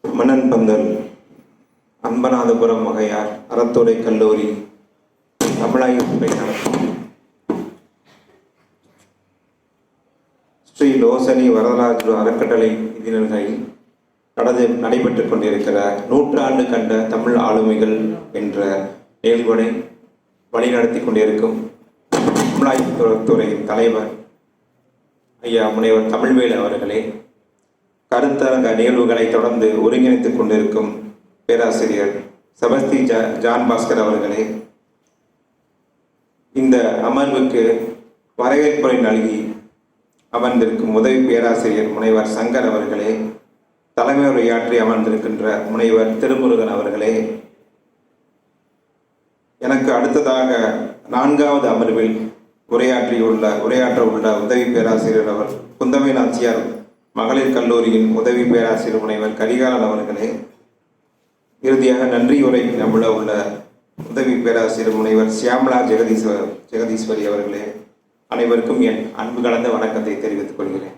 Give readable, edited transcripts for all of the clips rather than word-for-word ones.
மன்னன் பந்தல் அன்பநாதபுரம் வகையார் அறத்துறை கல்லூரி தமிழாய்வுத்துறை நடத்தும் ஸ்ரீ லோசனி வரதராஜு அறக்கட்டளை விதிநிலையில் நடைபெற்றுக் கொண்டிருக்கிற 100 ஆண்டு கண்ட தமிழ் ஆளுமைகள் என்ற நிகழ்வுகளை வழிநடத்தி கொண்டிருக்கும் தமிழாய்வுத்துறை தலைவர் ஐயா முனைவர் தமிழ்வேலு அவர்களே, கருத்தரங்க நிகழ்வுகளை தொடர்ந்து ஒருங்கிணைத்துக் கொண்டிருக்கும் பேராசிரியர் செபஸ்தி ஜான் பாஸ்கர் அவர்களே, இந்த அமர்வுக்கு வரவேற்புரை நல்கி அமர்ந்திருக்கும் உதவி பேராசிரியர் முனைவர் சங்கர் அவர்களே, தலைமை உரையாற்றி அமர்ந்திருக்கின்ற முனைவர் திருமுருகன் அவர்களே, எனக்கு அடுத்ததாக 4வது அமர்வில் உரையாற்ற உள்ள உதவி பேராசிரியர் அவர் குந்தவை நாச்சியார் மகளிர் கல்லூரியின் உதவி பேராசிரியர் முனைவர் கரிகாலன் அவர்களே, இறுதியாக நன்றியுரை நம்மள உள்ள உதவி பேராசிரியர் முனைவர் சியாமலா ஜெகதீஸ்வரி அவர்களே, அனைவருக்கும் என் அன்பு கலந்த வணக்கத்தை தெரிவித்துக் கொள்கிறேன்.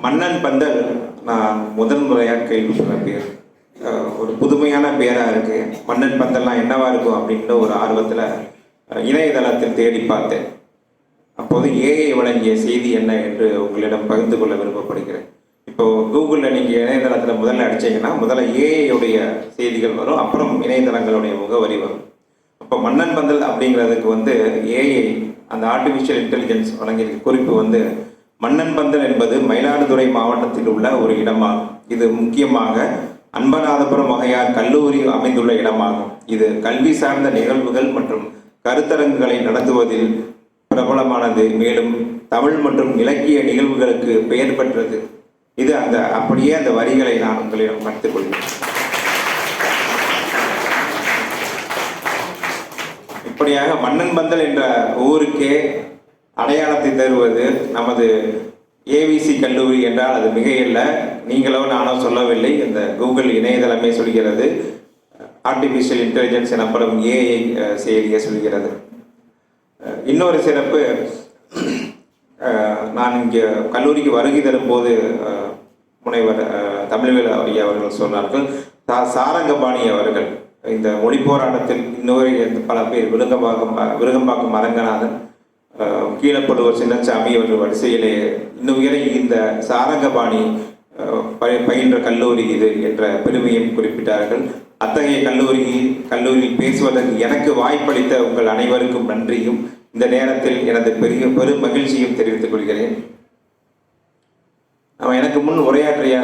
மன்னன் பந்தல் நான் முதல் முறையாக கேள்விப்பட்ட பேர், ஒரு புதுமையான பேராக இருக்கு. மன்னன் பந்தல்லாம் என்னவா இருக்கும் அப்படின்ற ஒரு ஆர்வத்தில் இணையதளத்தில் தேடி பார்த்தேன். அப்போது ஏஐ வழங்கிய செய்தி என்ன என்று உங்களிடம் பகிர்ந்து கொள்ள விருப்பப்படுகிறேன். இப்போ கூகுளில் நீங்கள் இணையதளத்தில் முதல்ல அடிச்சீங்கன்னா முதல்ல ஏஐயுடைய செய்திகள் வரும், அப்புறம் இணையதளங்களுடைய முகவரி வரும். அப்போ மன்னன் பந்தல் அப்படிங்கிறதுக்கு ஏஐ அந்த ஆர்டிஃபிஷியல் இன்டெலிஜென்ஸ் வழங்கியிருக்க குறிப்பு மன்னன் பந்தல் என்பது மயிலாடுதுறை மாவட்டத்தில் உள்ள ஒரு இடமாகும். இது முக்கியமாக அன்பநாதபுரம் வகையார் கல்லூரி அமைந்துள்ள இடமாகும். இது கல்வி சார்ந்த நிகழ்வுகள் மற்றும் கருத்தரங்குகளை நடத்துவதில் பிரபலமானது. மேலும் தமிழ் மற்றும் இலக்கிய நிகழ்வுகளுக்கு பெயர் பெற்றது. இது அப்படியே அந்த வரிகளை நான் உங்களிடம் கற்றுக்கொள்கிறேன். இப்படியாக மன்னன் பந்தல் என்ற ஊருக்கே அடையாளத்தை தருவது நமது ஏவிசி கல்லூரி என்றால் அது மிகையில்லை. நீங்களோ நானோ சொல்லவில்லை, இந்த கூகுள் இணையதளமே சொல்கிறது. ஆர்டிஃபிஷியல் இன்டெலிஜென்ஸ் எனப்படும் ஏஐ செயலியை சொல்கிறது. இன்னொரு சிறப்பு, நான் இங்கே கல்லூரிக்கு வருகை தரும்போது முனைவர் தமிழ்வேலு ஐயா அவர்கள் சொன்னார்கள், சாரங்கபாணி அவர்கள் இந்த மொழி போராட்டத்தில் இன்னொரு பல பேர் விருகம்பாக்கம் அரங்கநாதன், கீழப்படுவர் சின்னசாமி அவர்கள் வரிசையிலே இன்னும் இந்த சாரங்கபாணி பயின்ற கல்லூரி இது என்ற பெருமையும் குறிப்பிட்டார்கள். அத்தகைய கல்லூரியில் பேசுவதற்கு எனக்கு வாய்ப்பளித்த உங்கள் அனைவருக்கும் நன்றியும் இந்த நேரத்தில் எனது பெரும் மகிழ்ச்சியும் தெரிவித்துக் கொள்கிறேன். எனக்கு முன் உரையாற்றிய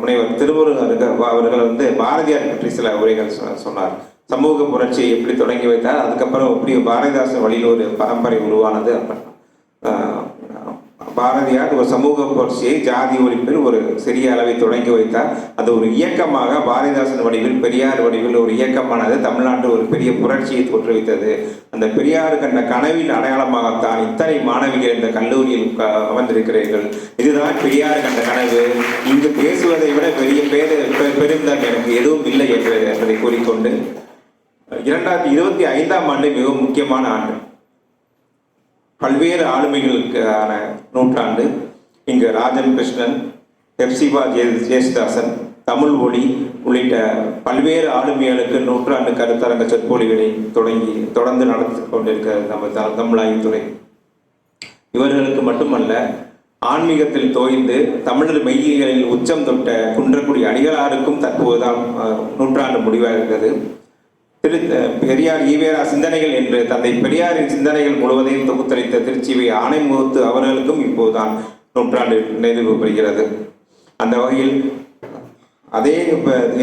முனைவர் திருமுருகன் அவர்கள் பாரதியார் பற்றி சில உரைகள் சொன்னார். சமூக புரட்சியை எப்படி தொடங்கி வைத்தார், அதுக்கப்புறம் எப்படி பாரதிதாசன் வழியில் ஒரு பரம்பரை உருவானது. பாரதியார் ஒரு சமூக புரட்சியை ஜாதி ஒழிப்பில் ஒரு சிறிய அளவை தொடங்கி வைத்தார். அது ஒரு இயக்கமாக பாரதிதாசன் வடிவில் பெரியார் வடிவில் ஒரு இயக்கமானது தமிழ்நாட்டில் ஒரு பெரிய புரட்சியை தோற்றுவித்தது. அந்த பெரியார் கண்ட கனவில் அடையாளமாகத்தான் இத்தனை மாணவிகள் இந்த கல்லூரியில் அமர்ந்திருக்கிறீர்கள். இதுதான் பெரியார் கண்ட கனவு. இங்கு பேசுவதை விட பெரிய பெருந்தம் எனக்கு எதுவும் இல்லை என்பதை கூறிக்கொண்டு 2025ஆம் ஆண்டு மிகவும் முக்கியமான ஆண்டு, பல்வேறு ஆளுமைகளுக்கான நூற்றாண்டு. இங்கு ராஜன் கிருஷ்ணன், ஹெப்சிபா ஜேசுதாசன், தமிழ் ஒளி உள்ளிட்ட பல்வேறு ஆளுமைகளுக்கு நூற்றாண்டு கருத்தரங்க சொற்பொழிவுகளை தொடர்ந்து நடத்தி கொண்டிருக்கிறது நம்ம தமிழாய்வுத்துறை. இவர்களுக்கு மட்டுமல்ல, ஆன்மீகத்தில் தோய்ந்து தமிழர் மெய்யியலில் உச்சம் தொட்ட குன்றக்குடி அடிகளாருக்கும் தற்போதுதான் நூற்றாண்டு முடிவாக இருக்கிறது. பெரியார் ஈவேரா சிந்தனைகள் என்று தந்தை பெரியாரின் சிந்தனைகள் முழுவதையும் தொகுத்தளித்த திருச்சிவை ஆணைமுகத்து அவர்களுக்கும் இப்போதுதான் நூற்றாண்டு நிறைவு பெறுகிறது. அந்த வகையில்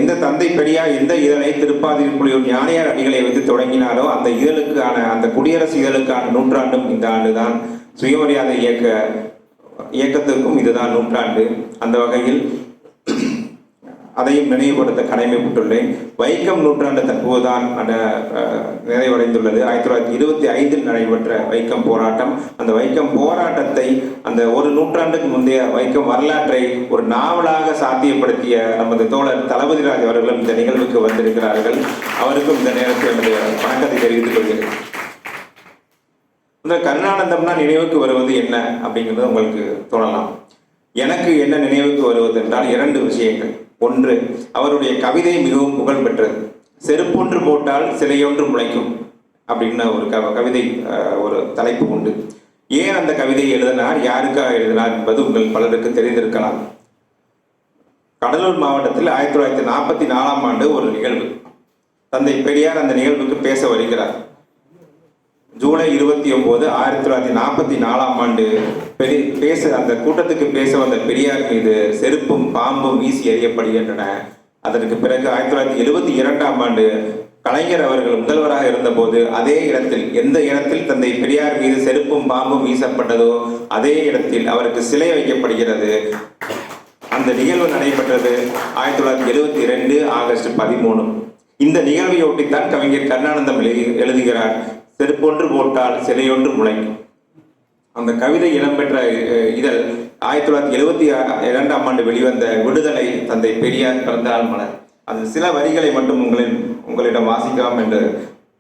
எந்த தந்தை பெரியார் எந்த இதழை திருப்பாதிரிப்புலியூர் ஞானியார் அடிகளை வைத்து தொடங்கினாரோ அந்த இதழுக்கான அந்த குடியரசு இதழுக்கான நூற்றாண்டும் இந்த ஆண்டுதான். சுயமரியாதை இயக்கத்திற்கும் இதுதான் நூற்றாண்டு. அந்த வகையில் அதையும் நினைவுபடுத்த கடமைப்பட்டுள்ளேன். வைக்கம் நூற்றாண்டு தற்போதுதான் நிறைவடைந்துள்ளது. 1925 நடைபெற்ற வைக்கம் போராட்டம், அந்த வைக்கம் போராட்டத்தை அந்த ஒரு நூற்றாண்டுக்கு முந்தைய வைக்கம் வரலாற்றை ஒரு நாவலாக சாத்தியப்படுத்திய நமது தோழர் தளபதிராஜ் அவர்களும் இந்த நிகழ்வுக்கு வந்திருக்கிறார்கள். அவருக்கும் இந்த நேரத்தில் என்னுடைய வணக்கத்தை தெரிவித்துக் கொள்கிறேன். இந்த கருணானந்தம்னா நினைவுக்கு வருவது என்ன அப்படிங்கிறது உங்களுக்கு தோணலாம். எனக்கு என்ன நினைவுக்கு வருவது என்றால் 2 விஷயங்கள். ஒன்று, அவருடைய கவிதை மிகவும் புகழ் பெற்றது. செருப்பொன்று போட்டால் சிலையொன்று முளைக்கும் அப்படின்னு ஒரு கவிதை ஒரு தலைப்பு உண்டு. ஏன் அந்த கவிதையை எழுதினார், யாருக்காக எழுதினார் என்பது உங்கள் பலருக்கு தெரிந்திருக்கலாம். கடலூர் மாவட்டத்தில் 1944ஆம் ஆண்டு ஒரு நிகழ்வு. தந்தை பெரியார் அந்த நிகழ்வுக்கு பேச வருகிறார். ஜூலை 29, 1944ஆம் ஆண்டு அந்த கூட்டத்துக்கு பேச வந்த பெரியார் மீது செருப்பும் பாம்பும் வீசி எறியப்படுகின்றன. அதற்கு பிறகு 1972ஆம் ஆண்டு கலைஞர் அவர்கள் முதல்வராக இருந்தபோது அதே இடத்தில், எந்த இடத்தில் தந்தை பெரியார் மீது செருப்பும் பாம்பும் வீசப்பட்டதோ அதே இடத்தில் அவருக்கு சிலை வைக்கப்படுகிறது. அந்த நிகழ்வு நடைபெற்றது 1972 ஆகஸ்ட் 13. இந்த நிகழ்வையொட்டித்தான் கவிஞர் கருணானந்தம் எழுதுகிறார், செருப்பொன்று போட்டால் சிலையொன்று முளைக்கும். அந்த கவிதை இடம்பெற்ற இதழ் 1972ஆம் ஆண்டு வெளிவந்த விடுதலை தந்தை பெரியார் பிறந்தநாள் மலர். அது சில வரிகளை மட்டும் உங்களிடம் வாசிக்கலாம் என்று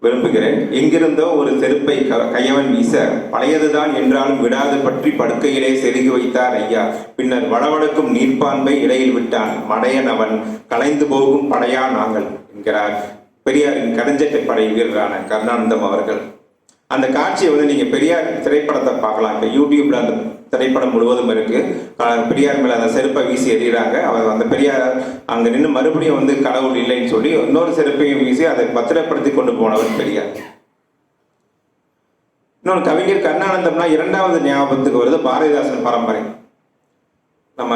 விரும்புகிறேன். எங்கிருந்தோ ஒரு செருப்பை கையவன் வீச, பழையதுதான் என்றாலும் விடாது பற்றி படுக்கையிலே செருகி வைத்தார் ஐயா. பின்னர் வளவளக்கும் நீர்ப்பான்பை இடையில் விட்டான் மடையன் அவன், கலைந்து போகும் படையா நாங்கள் என்கிறார் பெரியாரின் கடுஞ்சட்டை படை வீரரான கருணானந்தம் அவர்கள். அந்த காட்சியை நீங்க பெரியார் திரைப்படத்தை பார்க்கலாம். இப்போ யூடியூப்ல அந்த திரைப்படம் முழுவதும் இருக்கு. பெரியார் மேல அந்த செருப்பை வீசி எறிகிறாங்க. அவர் அந்த பெரியார் அங்க நின்று மறுபடியும் கடவுள் இல்லைன்னு சொல்லி இன்னொரு செருப்பையும் வீசி அதை பத்திரப்படுத்தி கொண்டு போனவர் பெரியார். இன்னொரு கவிஞர் கருணானந்தம்னா 2வது ஞாபகத்துக்கு வருது பாரதிதாசன் பரம்பரை. நம்ம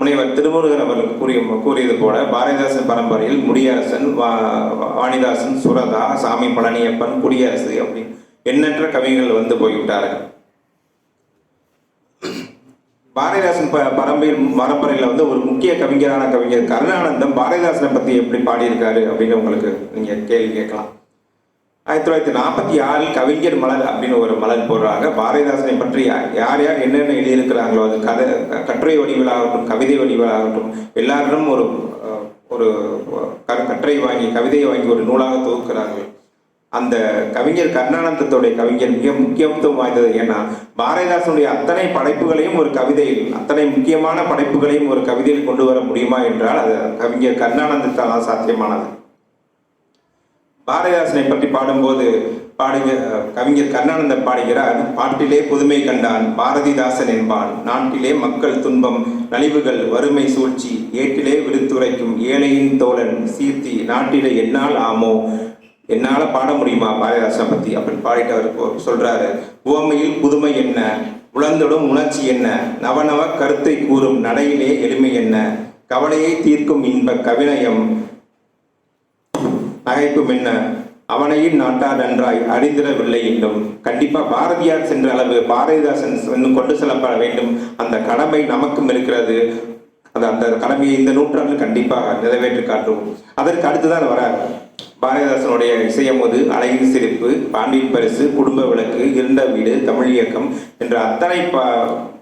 முனைவர் திருமுருகன் அவர்கள் கூறியது போல பாரதிதாசன் பரம்பரையில் முடியரசன், வாணிதாசன், சுரதா, சாமி பழனியப்பன், குடியரசு அப்படி எண்ணற்ற கவிஞர்கள் போய்விட்டார்கள். பாரதிதாசன் பரம்பரையில் ஒரு முக்கிய கவிஞரான கவிஞர் கருணானந்தம் பாரதிதாசனை பத்தி எப்படி பாடியிருக்காரு அப்படின்னு உங்களுக்கு நீங்க கேள்வி கேட்கலாம். 1946 கவிஞர் மலர் அப்படின்னு ஒரு மலர் போடுறாங்க. பாரதிதாசனை பற்றி யார் யார் என்னென்ன எழுதியிருக்கிறாங்களோ, அது கட்டுரை வடிவிலாகட்டும் கவிதை வடிவிலாகட்டும் எல்லாரும் ஒரு கட்டுரை வாங்கி கவிதையை வாங்கி ஒரு நூலாக தொகுக்கிறார்கள். அந்த கவிஞர் கருணானந்தத்துடைய கவிஞர் மிக முக்கியத்துவம் வாய்ந்தது. ஏன்னா பாரதிதாசனுடைய அத்தனை படைப்புகளையும் ஒரு கவிதையில், அத்தனை முக்கியமான படைப்புகளையும் ஒரு கவிதையில் கொண்டு வர முடியுமா என்றால் அது கவிஞர் கருணானந்தத்தால் சாத்தியமானது. பாரதிதாசனை பற்றி பாடும்போது கவிஞர் கருணானந்தன் பாடுகிறார், பாட்டிலே புதுமை கண்டான் பாரதிதாசன் என்பான், நாட்டிலே மக்கள் துன்பம் நலிவுகள் வறுமை சூழ்ச்சி ஏட்டிலே விடுத்துரைக்கும் ஏழையின் தோழன் சீர்த்தி நாட்டிலே என்னால் ஆமோ. என்னால பாட முடியுமா பாரதிதாசனை பத்தி அப்படின்னு பாடிட்டு அவர் சொல்றாரு, உவமையில் புதுமை என்ன, உழந்தொடும் உணர்ச்சி என்ன, நவநவ கருத்தை கூறும் நடையிலே எளிமை என்ன, கவலையை தீர்க்கும் இன்ப கவிநயம் நகைப்பும் என்ன, அவனையும் நாட்டார் நன்றாய் அறிந்திடவில்லை என்றும். கண்டிப்பா பாரதியார் சென்ற அளவு பாரதிதாசன் இன்னும் கொண்டு செல்லப்பட வேண்டும். அந்த கடமை நமக்கும் இருக்கிறது. அந்த கடமையை இந்த நூற்றாண்டில் கண்டிப்பாக நிறைவேற்றி காட்டுவோம். அதற்கு அடுத்துதான் வர பாரதிதாசனுடைய இசையமுது, அழகின் சிரிப்பு, பாண்டியன் பரிசு, குடும்ப விளக்கு, இருண்ட வீடு, தமிழ் இயக்கம் என்ற அத்தனை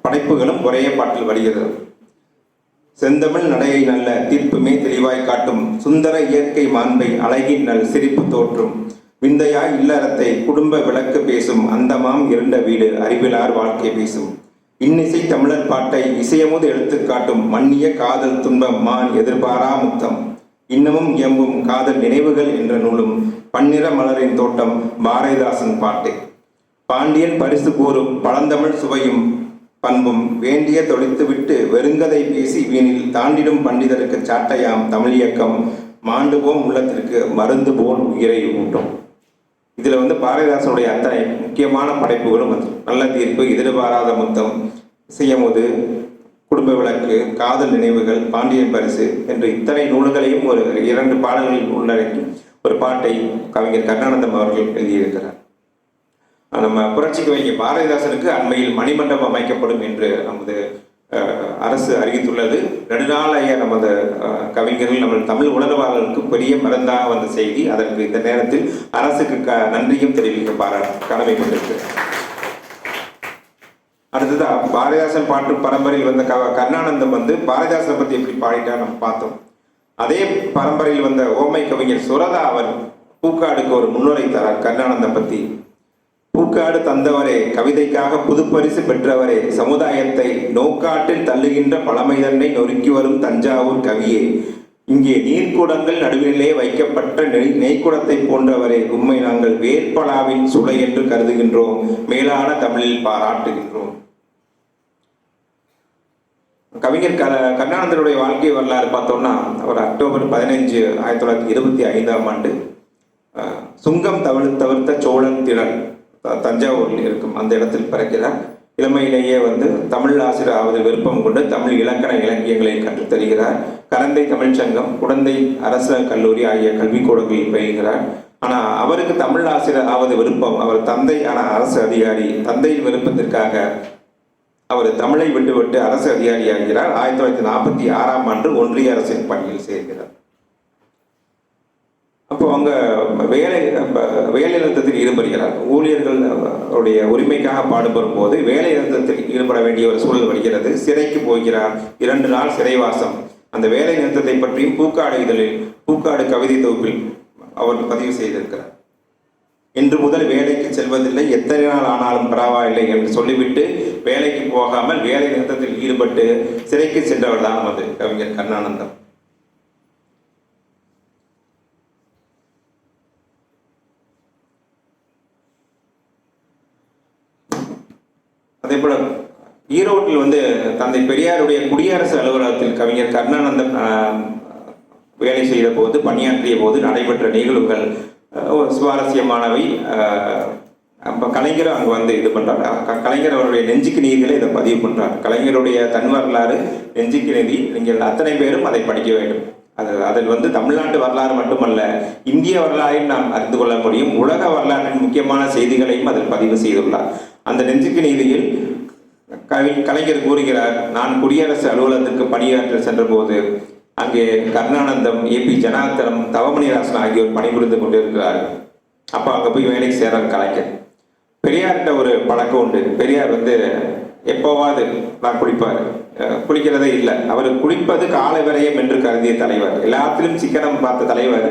படைப்புகளும் ஒரே பாட்டில் வருகிறது. செந்தமிழ் நடையை நல்ல தீர்ப்புமே தெளிவாய் காட்டும், சுந்தர இயற்கை மாண்பை அழகின் நல் சிரிப்பு தோற்றும், விந்தையாய் இல்லறத்தை குடும்ப விளக்கு பேசும், அந்தமாம் இருண்ட வீடு அறிவிலார் வாழ்க்கை பேசும், இன்னிசை தமிழர் பாட்டை இசையமுது எடுத்து காட்டும், மன்னிய காதல் துன்பம் மான் எதிர்பாரா முத்தம், இன்னமும் இயம்பும் காதல் நினைவுகள் என்ற நூலும், பன்னிற மலரின் தோட்டம் பாரதிதாசன் பாட்டு, பாண்டியன் பரிசு கூறும் பழந்தமிழ் சுவையும் பண்பும், வேண்டிய தொலைத்து விட்டு வெறுங்கதை பேசி வீணில் தாண்டிடும் பண்டிதருக்கு சாட்டையாம் தமிழ் இயக்கம், மாண்டுபோம் உள்ளத்திற்கு மருந்து போல் உயிரை ஊட்டும். இதுல பாரதிதாசனுடைய அத்தனை முக்கியமான படைப்புகளும் நல்ல தீர்ப்பு, எதிர்பாராத முத்தம், இசையமுது, குடும்ப விளக்கு, காதல் நினைவுகள், பாண்டியன் பரிசு என்ற இத்தனை நூல்களையும் ஒரு 2 பாடல்களில் உள்ளடக்கி ஒரு பாட்டை கவிஞர் கருணானந்தம் அவர்கள் எழுதியிருக்கிறார். நம்ம புரட்சி கவிஞர் பாரதிதாசனுக்கு அண்மையில் மணிமண்டபம் அமைக்கப்படும் என்று நமது அரசு அறிவித்துள்ளது. நெடுநாளைய நமது கவிஞர்கள், நம்ம தமிழ் உணர்வாளர்களுக்கு பெரிய மருந்தாக வந்த செய்தி. அதற்கு இந்த நேரத்தில் அரசுக்கு நன்றியும் தெரிவிக்க கடமைப்பட்டிருக்கு. அடுத்ததா பாரதிதாசன் பாட்டு பரம்பரையில் வந்த கருணானந்தம் பாரதிதாசனை பத்தி எப்படி பாடிட்டா நம்ம பார்த்தோம். அதே பரம்பரையில் வந்த ஓமை கவிஞர் சுரதா அவர் பூக்காடுக்கு ஒரு முன்னுரை தரார் கருணானந்தம் பத்தி. பூ பூக்காடு தந்தவரே, கவிதைக்காக புதுப்பரிசு பெற்றவரே, சமுதாயத்தை நோக்காட்டில் தள்ளுகின்ற பழமை தன்னை நொறுக்கி வரும் தஞ்சாவூர் கவியே, இங்கே நீர்க்குடங்கள் நடுவிலே வைக்கப்பட்ட நெய்க்குடத்தை போன்றவரே, உம்மை நாங்கள் வேர்பலாவின் சுளை என்று கருதுகின்றோம், மேலான தமிழில் பாராட்டுகின்றோம். கவிஞர் கருணானந்தனுடைய வாழ்க்கை வரலாறு பார்த்தோம்னா, அவர் அக்டோபர் 15, 1925 சுங்கம் தவிர்த்த சோழன் திறன் தஞ்சாவூரில் இருக்கும் அந்த இடத்தில் பிறக்கிறார். இளமையிலேயே தமிழ் ஆசிரியர் ஆவது விருப்பம் கொண்டு தமிழ் இலக்கண இலக்கியங்களை கற்றுத்தருகிறார். கரந்தை தமிழ்ச்சங்கம், குடந்தை அரசு கல்லூரி ஆகிய கல்விக்கூடங்களில் பயில்கிறார். ஆனால் அவருக்கு தமிழ் ஆசிரியர் ஆவது விருப்பம். அவர் தந்தை ஆனால் அரசு அதிகாரி. தந்தையின் விருப்பத்திற்காக அவர் தமிழை விட்டுவிட்டு அரசு அதிகாரியாகிறார். 1946 ஒன்றிய அரசின் பணியில் சேர்கிறார். அப்போ அவங்க வேலை நிறுத்தத்தில் ஈடுபடுகிறார். ஊழியர்கள் அவருடைய உரிமைக்காக பாடுபடும் போது வேலை நிறுத்தத்தில் ஈடுபட வேண்டிய ஒரு சூழல் வருகிறது. சிறைக்கு போகிறார். 2 நாள் சிறைவாசம். அந்த வேலை நிறுத்தத்தை பற்றியும் பூக்காடு இதழில், பூக்காடு கவிதை தொகுப்பில் அவர் பதிவு செய்திருக்கிறார். இன்று முதல் வேலைக்கு செல்வதில்லை, எத்தனை நாள் ஆனாலும் பரவாயில்லை என்று சொல்லிவிட்டு வேலைக்கு போகாமல் வேலை நிறுத்தத்தில் ஈடுபட்டு சிறைக்கு சென்றவர் தான் கவிஞர் கருணானந்தம். அதே போல ஈரோட்டில் தந்தை பெரியாருடைய குடியரசு அலுவலகத்தில் கவிஞர் கருணானந்தம் வேலை செய்த போது, பணியாற்றிய போது நடைபெற்ற நிகழ்வுகள் சுவாரஸ்யமானவை. கலைஞர் அங்கே இது பண்றார். கலைஞர் அவருடைய நெஞ்சுக்கு நீதிகளை இதை பதிவு பண்றார். கலைஞருடைய தன் வரலாறு, நெஞ்சுக்கு நீதி, நீங்கள் அத்தனை பேரும் அதை படிக்க வேண்டும். அதில் தமிழ்நாட்டு வரலாறு மட்டுமல்ல, இந்திய வரலாறையும் நாம் அறிந்து கொள்ள முடியும். உலக வரலாற்றின் முக்கியமான செய்திகளையும் அதில் பதிவு செய்துள்ளார். அந்த நெஞ்சுக்கு நீதியில் கலைஞர் கூறுகிறார், நான் குடியரசு அலுவலகத்திற்கு பணியாற்ற சென்ற போது அங்கே கருணானந்தம், ஏபி ஜனார்த்தனம், தவமணிராசன் ஆகியோர் பணிபுரிந்து கொண்டிருக்கிறார்கள். அப்போ அங்கே போய் வேலைக்கு சேர்றார் கலைஞர். பெரியார்கிட்ட ஒரு பழக்கம் உண்டு. பெரியார் எப்போவாது நான் குளிப்பார், குளிக்கிறதே இல்லை. அவர் குளிப்பது காலை விரயம் என்று கருதிய தலைவர், எல்லாத்திலும் சிக்கனம் பார்த்த தலைவர்.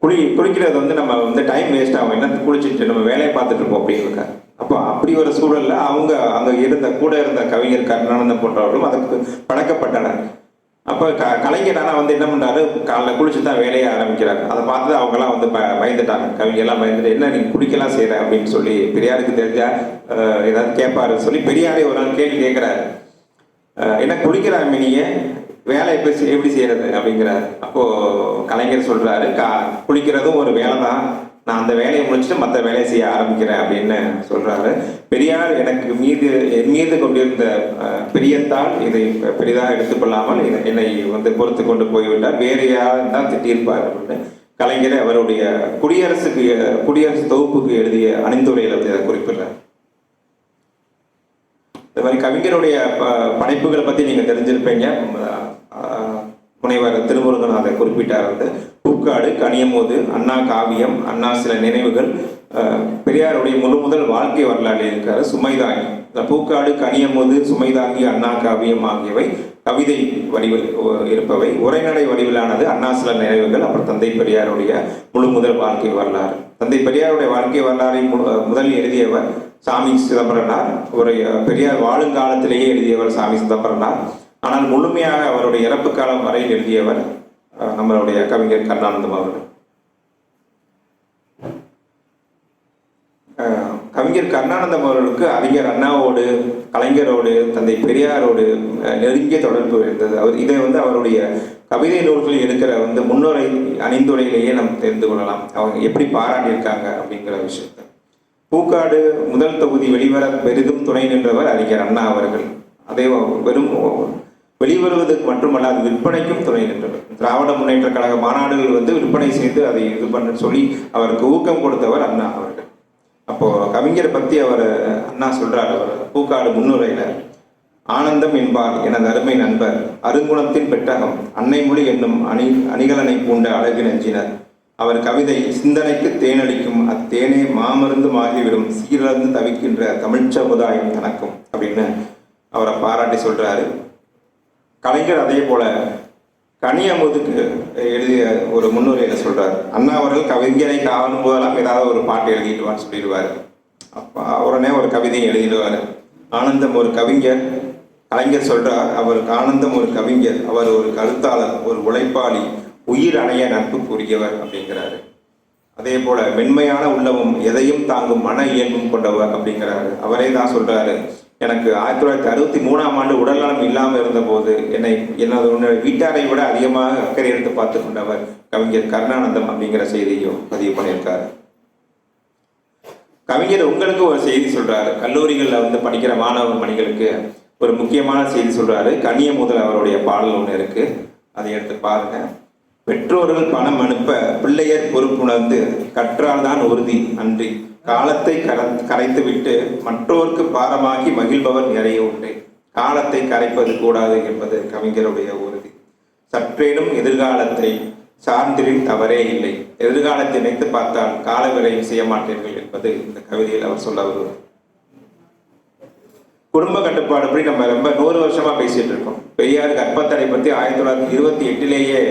குளிக்கிறது நம்ம டைம் வேஸ்ட் ஆகும், என்ன குளிச்சுட்டு நம்ம வேலையை பார்த்துட்டு இருப்போம் அப்படின்னு இருக்கார். அப்போ அப்படி ஒரு சூழல்ல அவங்க அங்கே கூட இருந்த கவிஞர் கருணானந்தம் போன்றவர்களும் அதுக்கு பழக்கப்பட்டனர். அப்போ கலைஞர் ஆனால் என்ன பண்ணுறாரு, காலைல குளிச்சு தான் வேலையை ஆரம்பிக்கிறார். அதை பார்த்து அவங்கெல்லாம் பயந்துட்டாங்க. கவிஞர்லாம் பயந்துட்டு, என்ன நீங்கள் குளிக்கலாம் செய்கிற அப்படின்னு சொல்லி பெரியாருக்கு தெரிஞ்சா ஏதாவது கேட்பாரு சொல்லி பெரியாரே ஒரு நாள் கேள்வி கேட்குறாரு, என்ன குளிக்கிறா மினிய வேலை எப்படி செய்யறது அப்படிங்கிறாரு. அப்போது கலைஞர் சொல்கிறாரு, குளிக்கிறதும் ஒரு வேலை தான், நான் அந்த வேலையை முடிச்சுட்டு மற்ற வேலையை செய்ய ஆரம்பிக்கிறேன் அப்படின்னு சொல்றாரு. பெரியார் என் மீது கொண்டிருந்த பிரியத்தால் இதை பெரிதாக எடுத்துக்கொள்ளாமல் என்னை பொறுத்து கொண்டு போய்விட்டார், வேறு யாரும் தான் திட்டியிருப்பார் அப்படின்னு கலைஞரை அவருடைய குடியரசு தொகுப்புக்கு எழுதிய அணிந்துரையில் அதை குறிப்பிடுறார். இந்த மாதிரி கவிஞருடைய படைப்புகளை பற்றி நீங்கள் தெரிஞ்சிருப்பீங்க. முனைவர் திருமுருகன் அதை குறிப்பிட்டார். பூக்காடு, கனியமோது, அண்ணா காவியம், அண்ணா சில நினைவுகள், பெரியாருடைய முதல் வாழ்க்கை வரலாறு இருக்காரு. சுமைதாங்கி, பூக்காடு, கனியமோது, சுமைதாங்கி, அண்ணா காவியம் ஆகியவை கவிதை வடிவில் இருப்பவை. உரைநடை வடிவிலானது அண்ணா சில நினைவுகள். அப்புறம் தந்தை பெரியாருடைய முதல் வாழ்க்கை வரலாறு. தந்தை பெரியாருடைய வாழ்க்கை வரலாறை முதலில் எழுதியவர் சாமி சிதம்பரனார். ஒரு பெரியார் வாழுங்காலத்திலேயே எழுதியவர் சாமி சிதம்பரனார். ஆனால் முழுமையாக அவருடைய இறப்பு காலம் வரை எழுதியவர் நம்மளுடைய கவிஞர் கருணானந்தம் அவர்கள். கவிஞர் கருணானந்தம் அவர்களுக்கு அறிஞர் அண்ணாவோடு, கலைஞரோடு, தந்தை பெரியாரோடு நெருங்கிய தொடர்பு இருந்தது. இதை அவருடைய கவிதை நூல்களில் இருக்கிற முன்னுரை அணிந்துரையிலேயே நம்ம தெரிந்து கொள்ளலாம் அவங்க எப்படி பாராட்டியிருக்காங்க அப்படிங்கிற விஷயத்தை. பூக்காடு முதல் தொகுதி வெளிவர பெரிதும் துணை நின்றவர் அறிஞர் அண்ணா அவர்கள். அதே வெறும் வெளிவருவதற்கு மட்டுமல்ல, அது விற்பனைக்கும் துணை நின்றவர். திராவிட முன்னேற்ற கழக மாநாடுகள் விற்பனை செய்து அதை இது பண்ண சொல்லி அவருக்கு ஊக்கம் கொடுத்தவர் அண்ணா அவர்கள். அப்போ கவிஞரை பற்றி அவர் அண்ணா சொல்றார். அவர் பூக்காடு முன்னுரையில, ஆனந்தம் என்பார் எனது அருமை நண்பர், அருங்குணத்தின் பெட்டகம், அன்னை மொழி என்னும் அணிகலனை பூண்ட அழகு நெஞ்சினர். அவர் கவிதை சிந்தனைக்கு தேனளிக்கும், அத்தேனே மாமருந்தும் ஆகிவிடும், சீரழிந்து தவிக்கின்ற தமிழ் சமுதாயம் தனக்கும் அப்படின்னு அவரை பாராட்டி சொல்றாரு. கலைஞர் அதே போல கனியமுதுக்கு எழுதிய ஒரு முன்னுரையில சொல்றாரு, அண்ணா அவர்கள் கவிஞரை காணும் போதெல்லாம் ஏதாவது ஒரு பாட்டு எழுதிட்டுவான்னு சொல்லிடுவார். அப்போ உடனே ஒரு கவிதை எழுதிடுவார். ஆனந்தம் ஒரு கவிஞர், கலைஞர் சொல்றார், அவருக்கு ஆனந்தம் ஒரு கவிஞர், அவர் ஒரு கருத்தாளர், ஒரு உழைப்பாளி, உயிர் அணைய நட்புக்குரியவர் அப்படிங்கிறாரு. அதே போல மென்மையான உள்ளமும் எதையும் தாங்கும் மன இயல்பும் கொண்டவர் அப்படிங்கிறாரு. அவரே தான் சொல்றாரு, எனக்கு 1963 உடல்நலம் இல்லாமல் இருந்தபோது என்னோட வீட்டாரை விட அதிகமாக அக்கறை எடுத்து பார்த்து கொண்டவர் கவிஞர் கருணானந்தம் அப்படிங்கிற செய்தியும் பதிவு பண்ணியிருக்காரு. கவிஞர் உங்களுக்கு ஒரு செய்தி சொல்றாரு. கல்லூரிகளில் படிக்கிற மாணவ மணிகளுக்கு ஒரு முக்கியமான செய்தி சொல்றாரு. கனிய முதல் அவருடைய பாடல் ஒன்று இருக்கு, அதை எடுத்து பாருங்க. பெற்றோர்கள் பணம் அனுப்ப பிள்ளையர் பொறுப்புணர்ந்து கற்றால் தான் உறுதி அன்றி காலத்தை கரைத்து விட்டு மற்றோருக்கு பாரமாகி மகிழ்பவர் நிறைய உண்டு. காலத்தை கரைப்பது கூடாது என்பது கவிஞருடைய உறுதி. சற்றேனும் எதிர்காலத்தை சார்ந்திரில் தவறே இல்லை. எதிர்காலத்தை நினைத்து பார்த்தால் கால விரைவு செய்ய மாட்டீர்கள் என்பது இந்த கவிதையில் அவர் சொல்ல வருவார். குடும்ப கட்டுப்பாடு பற்றி நம்ம ரொம்ப 100 வருஷமா பேசிட்டு இருக்கோம். பெரியார் கர்ப்பத்தடை பற்றி 1928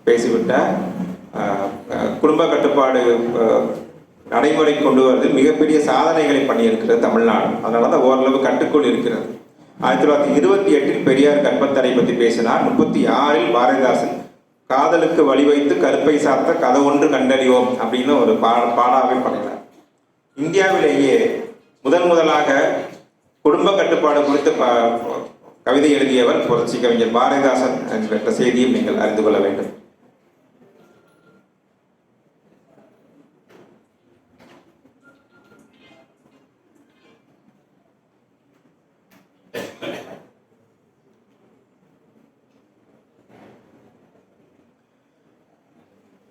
பேசிவிட்டார். குடும்ப கட்டுப்பாடு நடைமுறை கொண்டு வருவது மிகப்பெரிய சாதனைகளை பண்ணியிருக்கிறது தமிழ்நாடு. அதனால தான் ஓரளவு கட்டுக்குள் இருக்கிறது. 1928 பெரியார் கர்ப்பத்தடை பற்றி பேசினார். 36 பாரதிதாசன் காதலுக்கு வழிவைத்து கருப்பை சார்த்த கதை ஒன்று கண்டறிவோம் அப்படின்னு ஒரு பாடாவே பண்ணினார். இந்தியாவிலேயே முதலாக குடும்ப கட்டுப்பாடு குறித்து கவிதை எழுதியவர் புரட்சி கவிஞர் பாரதிதாசன் என்ற செய்தியும் நீங்கள் அறிந்து கொள்ள வேண்டும்.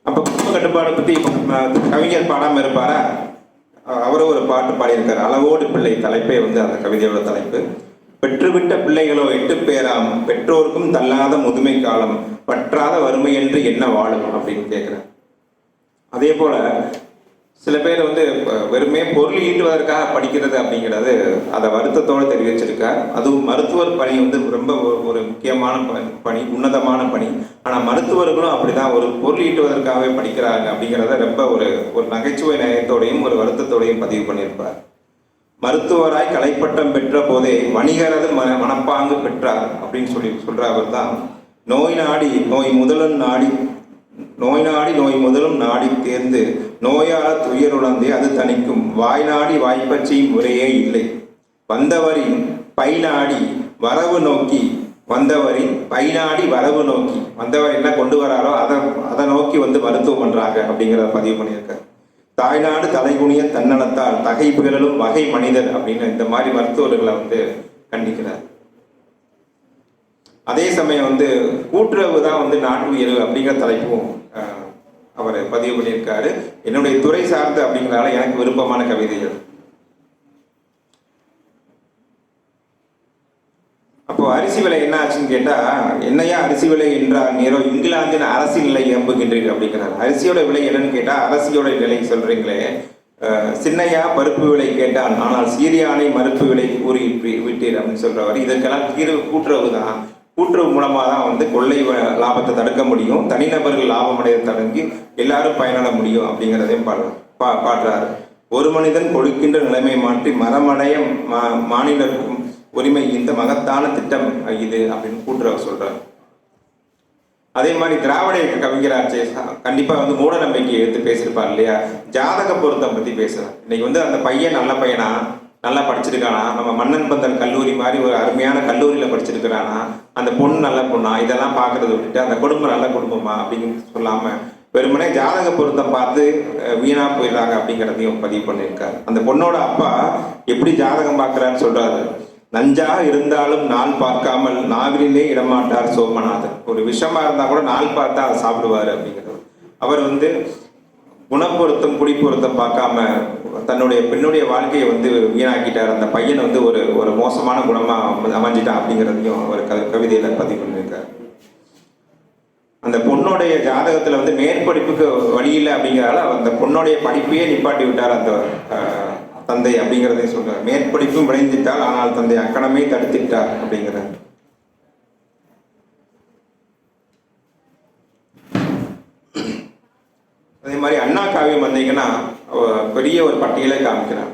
அப்ப குடும்ப கட்டுப்பாடு பத்தி கவிஞர் பாடாம இருப்பாரா? அவரும் ஒரு பாட்டு பாடியிருக்காரு, அளவோடு பிள்ளை. தலைப்பே அந்த கவிதையோட தலைப்பு. பெற்றுவிட்ட பிள்ளைகளோ 8 பேராம், பெற்றோருக்கும் தள்ளாத முதுமை காலம், பற்றாத வறுமை என்று என்ன வாழும் அப்படின்னு கேட்கிறார். அதே போல சில பேர் வெறுமே பொருள் ஈட்டுவதற்காக படிக்கிறது அப்படிங்கிறது அதை வருத்தத்தோடு தெரிவிச்சிருக்கார். அதுவும் மருத்துவர் பணி ரொம்ப ஒரு முக்கியமான பணி, உன்னதமான பணி. ஆனால் மருத்துவர்களும் அப்படிதான் ஒரு பொருள் ஈட்டுவதற்காகவே படிக்கிறாங்க அப்படிங்கிறத ரொம்ப ஒரு நகைச்சுவை நயத்தோடையும் ஒரு வருத்தத்தோடையும் பதிவு பண்ணியிருப்பார். மருத்துவராய் கலைப்பட்டம் பெற்ற போதே வணிகரது மனப்பாங்கு பெற்றார் அப்படின்னு சொல்ற அவர் தான் நோய் நாடி நோய் முதலும் நாடி தேர்ந்து நோயால துயருணர்ந்தே அது தணிக்கும் வாய் நாடி வாய்ப்பற்றி முறையே இல்லை. வந்தவரின் பை நாடி வரவு நோக்கி வந்தவர் என்ன கொண்டு வராரோ அதை நோக்கி மருத்துவம் பண்றாங்க அப்படிங்கிறத பதிவு பண்ணியிருக்காரு. தாய்நாடு தலைகுனிய தன்னலத்தால் தகை பிறலும் வகை மனிதர் அப்படின்னு இந்த மாதிரி மருத்துவர்களை கண்டிக்கிறார். அதே சமயம் கூட்டுறவு தான் நாட்டு உயர்வு அப்படிங்கிற தலைப்பும் அவர் பதிவு பண்ணியிருக்காரு. என்னுடைய துறை சார்ந்து அப்படிங்கிறதால எனக்கு விருப்பமான கவிதைகள். அப்போ அரிசி விலை என்ன ஆச்சுன்னு கேட்டா, என்னையா அரிசி விலை என்றால் நேரோ இங்கிலாந்தின் அரசு நிலை எம்புகின்றீர்கள் அப்படிங்கிறார். அரிசியோட விலை என்னன்னு கேட்டா அரசியோட விலை சொல்றீங்களே. சின்னையா பருப்பு விலை கேட்டான், ஆனால் சீரியானை மறுப்பு விலை கூறி விட்டீர் அப்படின்னு சொல்றவர். இதற்கெல்லாம் தீர்வு கூட்டுறவு தான். கூட்டுறவு மூலமாக தான் கொள்ளை லாபத்தை தடுக்க முடியும், தனிநபர்கள் லாபம் அடைய தடுங்கி எல்லாரும் பயனட முடியும் அப்படிங்கிறதையும் பாடுறாரு. ஒரு மனிதன் கொடுக்கின்ற நிலைமை மாற்றி மரமடைய மாநிலருக்கும் உரிமை இந்த மகத்தான திட்டம் இது அப்படின்னு கூட்டுறவு சொல்றாரு. அதே மாதிரி திராவிட கவிஞராட்சி கண்டிப்பா மூட நம்பிக்கையை எடுத்து பேசியிருப்பார் இல்லையா. ஜாதக பொருத்தம் பத்தி பேசுறார். இன்னைக்கு அந்த பையன் நல்ல பையனா, நல்லா படிச்சிருக்கானா, நம்ம மன்னன் பந்தல் கல்லூரி மாதிரி ஒரு அருமையான கல்லூரியில படிச்சிருக்கிறானா, அந்த பொண்ணு நல்ல பொண்ணா, இதெல்லாம் பார்க்கறத விட்டுட்டு அந்த குடும்பம் நல்ல குடும்பமா அப்படின்னு சொல்லாம வெறுமனே ஜாதக பொருத்தம் பார்த்து வீணா போயிடுறாங்க அப்படிங்கிறதையும் பதிவு பண்ணியிருக்காரு. அந்த பொண்ணோட அப்பா எப்படி ஜாதகம் பார்க்கிறான்னு சொல்றாரு. நஞ்சா இருந்தாலும் நாள் பார்க்காமல் நாவிலே இடமாட்டார் சோமநாதன். ஒரு விஷமா இருந்தா கூட நாள் பார்த்தா அதை சாப்பிடுவாரு அப்படிங்கிறது. அவர் குணப்பொருத்தம் குடி பொருத்தம் பார்க்காம தன்னுடைய பெண்ணுடைய வாழ்க்கையை வீணாக்கிட்டார். அந்த பையன் ஒரு மோசமான குணமா அமைஞ்சிட்டான் அப்படிங்கிறதையும் அவர் கவிதையில பதிவு பண்ணியிருக்காரு. அந்த பொண்ணுடைய ஜாதகத்துல மேற்படிப்புக்கு வழி இல்லை அப்படிங்கிறதால அந்த பொண்ணுடைய படிப்பையே நிப்பாட்டி விட்டார் அந்த தந்தை அப்படிங்கிறதையும் சொல்றார். மேற்படிப்பும் விளைஞ்சிட்டால் ஆனால் தந்தை அக்கணமே தடுத்திட்டார் அப்படிங்கிறார். அதே மாதிரி அண்ணா காவியம் வந்தீங்கன்னா பெரிய ஒரு பட்டியலை காமிக்கிறார்.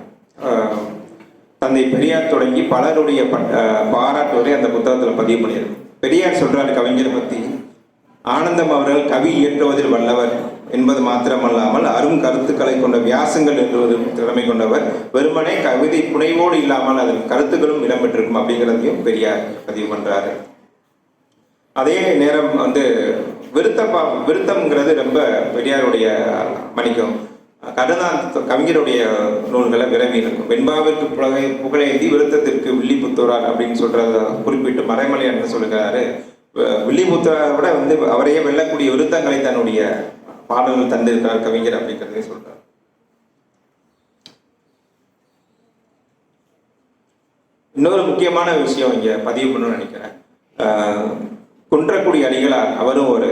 தந்தை பெரியார் தொடங்கி பலருடைய பாராட்டுவரை அந்த புத்தகத்தில் பதிவு பண்ணியிருக்கு. பெரியார் சொல்றாரு கவிஞர் பற்றி, ஆனந்தம் அவர்கள் கவி இயற்றுவதில் வல்லவர் என்பது மாத்திரமல்லாமல் அரும் கருத்துக்களை கொண்ட வியாசங்கள் எழுதுவதும் திறமை கொண்டவர். வெறுமனே கவிதை புனைவோடு இல்லாமல் அதில் கருத்துக்களும் இடம்பெற்றிருக்கும் அப்படிங்கிறதையும் பெரியார் பதிவு பண்றாரு. அதே நேரம் வந்து விருத்தம்ங்கிறது ரொம்ப பெரியாருடைய மணிக்கும் கவிஞருடைய நூல்களை விரவி இருக்கும். வெண்பாவிற்கு புகழேந்தி விருத்தத்திற்கு வில்லிபுத்தூரார் அப்படின்னு சொல்றத குறிப்பிட்டு மறைமலை என்ன சொல்லுகிறாரு, வில்லிபுத்தூரை விட வந்து அவரையே வெல்லக்கூடிய விருத்தங்களை தன்னுடைய பாடல்கள் தந்திருக்கிறார் கவிஞர் அப்படிங்கிறதே சொல்றார். இன்னொரு முக்கியமான விஷயம் இங்க பதிவு பண்ணணும்னு நினைக்கிறேன். குன்றக்குடி அடிகளார் அவரும் ஒரு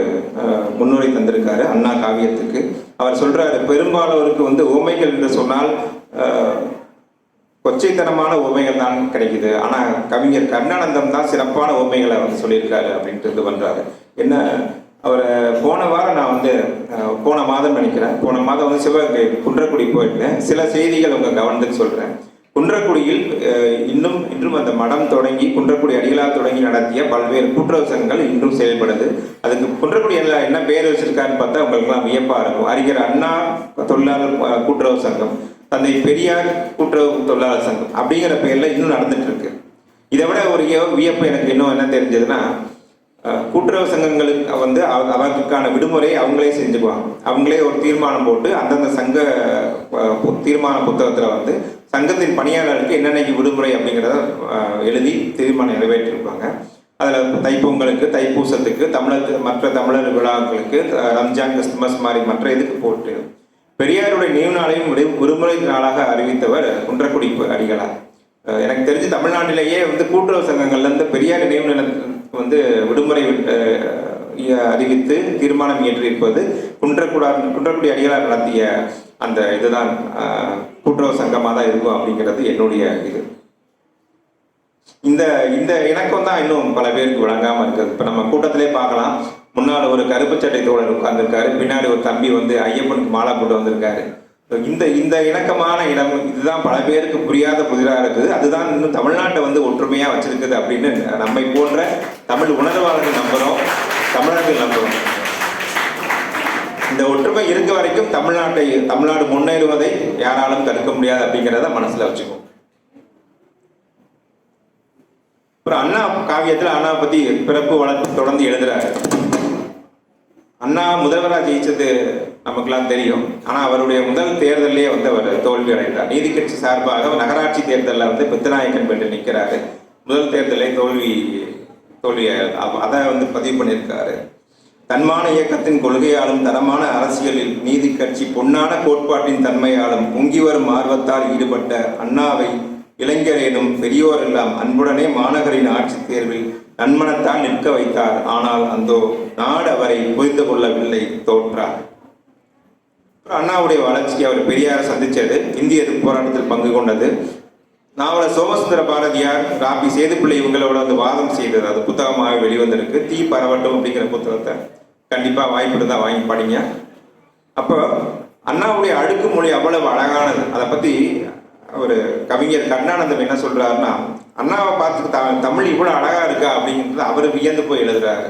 முன்னுரை தந்திருக்காரு அண்ணா காவியத்துக்கு. அவர் சொல்றாரு, பெரும்பாலோருக்கு வந்து ஓமைகள் என்று சொன்னால் கொச்சைத்தனமான ஓமைகள் தான் கிடைக்குது, ஆனா கவிஞர் கருணானந்தம் தான் சிறப்பான ஓமைகளை வந்து சொல்லியிருக்காரு அப்படின்ட்டு இது பண்றாரு. என்ன, அவரை போன வாரம் நான் வந்து போன மாதம் நினைக்கிறேன், போன மாதம் வந்து சிவகங்கை குன்றக்குடி போயிருந்தேன். சில செய்திகள் உங்க கவனத்துக்கு சொல்றேன். குன்றக்குடியில் இன்றும் அந்த மடம் தொடங்கி குன்றக்குடி அடிகளார் தொடங்கி நடத்திய பல்வேறு கூட்டுறவு சங்கங்கள் இன்றும் செயல்படுது. அதுக்கு குன்றக்குடி என்ன பேர் வச்சிருக்காருன்னு பார்த்தா உங்களுக்குலாம் வியப்பா இருக்கும். அறிஞர் அண்ணா தொழிலாளர் கூட்டுறவு சங்கம், தந்தை பெரியார் கூட்டுறவு தொழிலாளர் சங்கம் அப்படிங்கிற பெயர்ல இன்னும் நடந்துட்டு இருக்கு. இதை விட ஒரு வியப்பு எனக்கு இன்னும் என்ன தெரிஞ்சதுன்னா, கூட்டுறவு சங்கங்களுக்கு வந்து அவர்களுக்கான விடுமுறை அவங்களே செஞ்சுக்குவாங்க. அவங்களே ஒரு தீர்மானம் போட்டு அந்தந்த சங்க தீர்மான புத்தகத்தில் வந்து சங்கத்தின் பணியாளர்களுக்கு என்னென்னைக்கு விடுமுறை அப்படிங்கிறத எழுதி தீர்மானம் நிறைவேற்றிருப்பாங்க. அதில் தைப்பொங்கலுக்கு, தைப்பூசத்துக்கு, மற்ற தமிழர் விழாக்களுக்கு, ரம்ஜான், கிறிஸ்துமஸ் மாதிரி மற்ற இதுக்கு போட்டு பெரியாருடைய நினைவு நாளையும் விடுமுறை நாளாக அறிவித்தவர் குன்றக்குடி அடிகளார். எனக்கு தெரிஞ்சு தமிழ்நாட்டிலேயே வந்து கூட்டுறவு சங்கங்கள்லேருந்து பெரியார் நினைவு வந்து விடுமுறை அறிவித்து தீர்மானம் இயற்றியிருப்பது குன்றக்குடி அடிகளார் நடத்திய அந்த இதுதான் கூட்டுறவு சங்கமாக தான் இருக்கும் அப்படிங்கிறது என்னுடைய இது. இந்த இணக்கம் தான் இன்னும் பல பேருக்கு விளங்காமல் இருக்குது. இப்போ நம்ம கூட்டத்திலே பார்க்கலாம், முன்னால் ஒரு கருப்பு சட்டை தோழர் உட்கார்ந்துருக்காரு, பின்னாடி ஒரு தம்பி வந்து ஐயப்பனுக்கு மாலை போட்டு வந்திருக்காரு. இந்த இணக்கமான இடம் இதுதான் பல பேருக்கு புரியாத புதிராக இருக்குது. அதுதான் இன்னும் தமிழ்நாட்டை வந்து ஒற்றுமையா வச்சிருக்குது அப்படின்னு நம்மை போன்ற தமிழ் உணர்வாளர்கள் நம்புறோம், தமிழர்கள் நம்புறோம். இந்த ஒற்றுமை இருக்க வரைக்கும் தமிழ்நாடு முன்னேறுவதை யாராலும் தடுக்க முடியாது அப்படிங்கிறத மனசுல வச்சுக்கோம். அப்புறம் அண்ணா காவியத்தில் அண்ணா பத்தி பிறப்பு வழக்கு தொடர்ந்து எழுதுறாரு. அண்ணா முதல்வராக ஜெயிச்சது நமக்குலாம் தெரியும். ஆனால் அவருடைய முதல் தேர்தலே வந்து அவர் தோல்வி அடைந்தார். நீதி கட்சி சார்பாக நகராட்சி தேர்தலில் வந்து பெத்தநாயக்கன் பெற்று நிற்கிறாரு. முதல் தேர்தலை தோல்வி அதை வந்து பதிவு பண்ணியிருக்காரு. தன்மான இயக்கத்தின் கொள்கையாலும் தரமான அரசியலில் நீதி கட்சி பொன்னான கோட்பாட்டின் தன்மையாலும் பொங்கி வரும் ஆர்வத்தால் ஈடுபட்ட அண்ணாவை இளைஞரேனும் பெரியோர் எல்லாம் அன்புடனே மாநகரின் ஆட்சி தேர்வில் நன்மனத்தால் நிற்க வைத்தார். ஆனால் அந்த நாடு அவரை புரிந்து கொள்ளவில்லை, தோற்றார். அண்ணாவுடைய வளர்ச்சிக்கு அவர் பெரியாரை சந்திச்சது, இந்திய எதிர்ப்பு போராட்டத்தில் பங்கு கொண்டது, நாவலர் சோமசுந்தர பாரதியார், ராபி சேதுப்பிள்ளை இவங்களோட வந்து வாதம் செய்தது, அது புத்தகமாக வெளிவந்திருக்கு. தீ பரவட்டும் அப்படிங்கிற புத்தகத்தை கண்டிப்பா வாய்ப்பு இருந்தா வாங்கி படிங்க. அப்போ அண்ணாவுடைய அடுக்குமொழி அவ்வளவு அழகானது. அதை பத்தி ஒரு கவிஞர் கருணானந்தம் என்ன சொல்றாருன்னா, அண்ணாவை பார்த்து தமிழ் இவ்வளவு அழகா இருக்கா அப்படிங்கிறது அவர் வியந்து போய் எழுதுறாரு.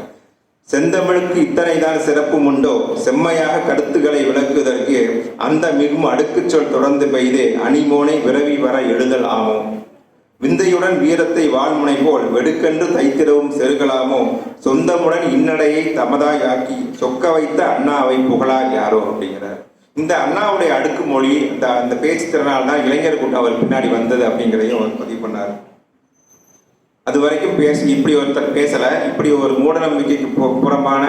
செந்தமிழுக்கு இத்தனைதான் சிறப்பும் உண்டோ, செம்மையாக கருத்துக்களை விளக்குவதற்கு அந்த மிகும் அடுக்கு சொல் தொடர்ந்து பெய்தே அணிமோனை விரவி வர எழுதல் ஆமோ, விந்தையுடன் வீரத்தை வாழ்முனை போல் வெடுக்கென்று தைத்திடவும் செருகலாமோ, சொந்தமுடன் இன்னடையை தமதாயாக்கி சொக்க வைத்த அண்ணாவை புகழார் யாரோ அப்படிங்கிறார். இந்த அண்ணாவுடைய அடுக்கு மொழி, அந்த பேச்சு திறனால் தான் இளைஞர் கூட்டம் அவர் பின்னாடி வந்தது அப்படிங்கிறதையும் அவர் பதிவு பண்ணார். அது வரைக்கும் இப்படி ஒருத்தர் பேசலை, இப்படி ஒரு மூடநம்பிக்கைக்கு புறம்பான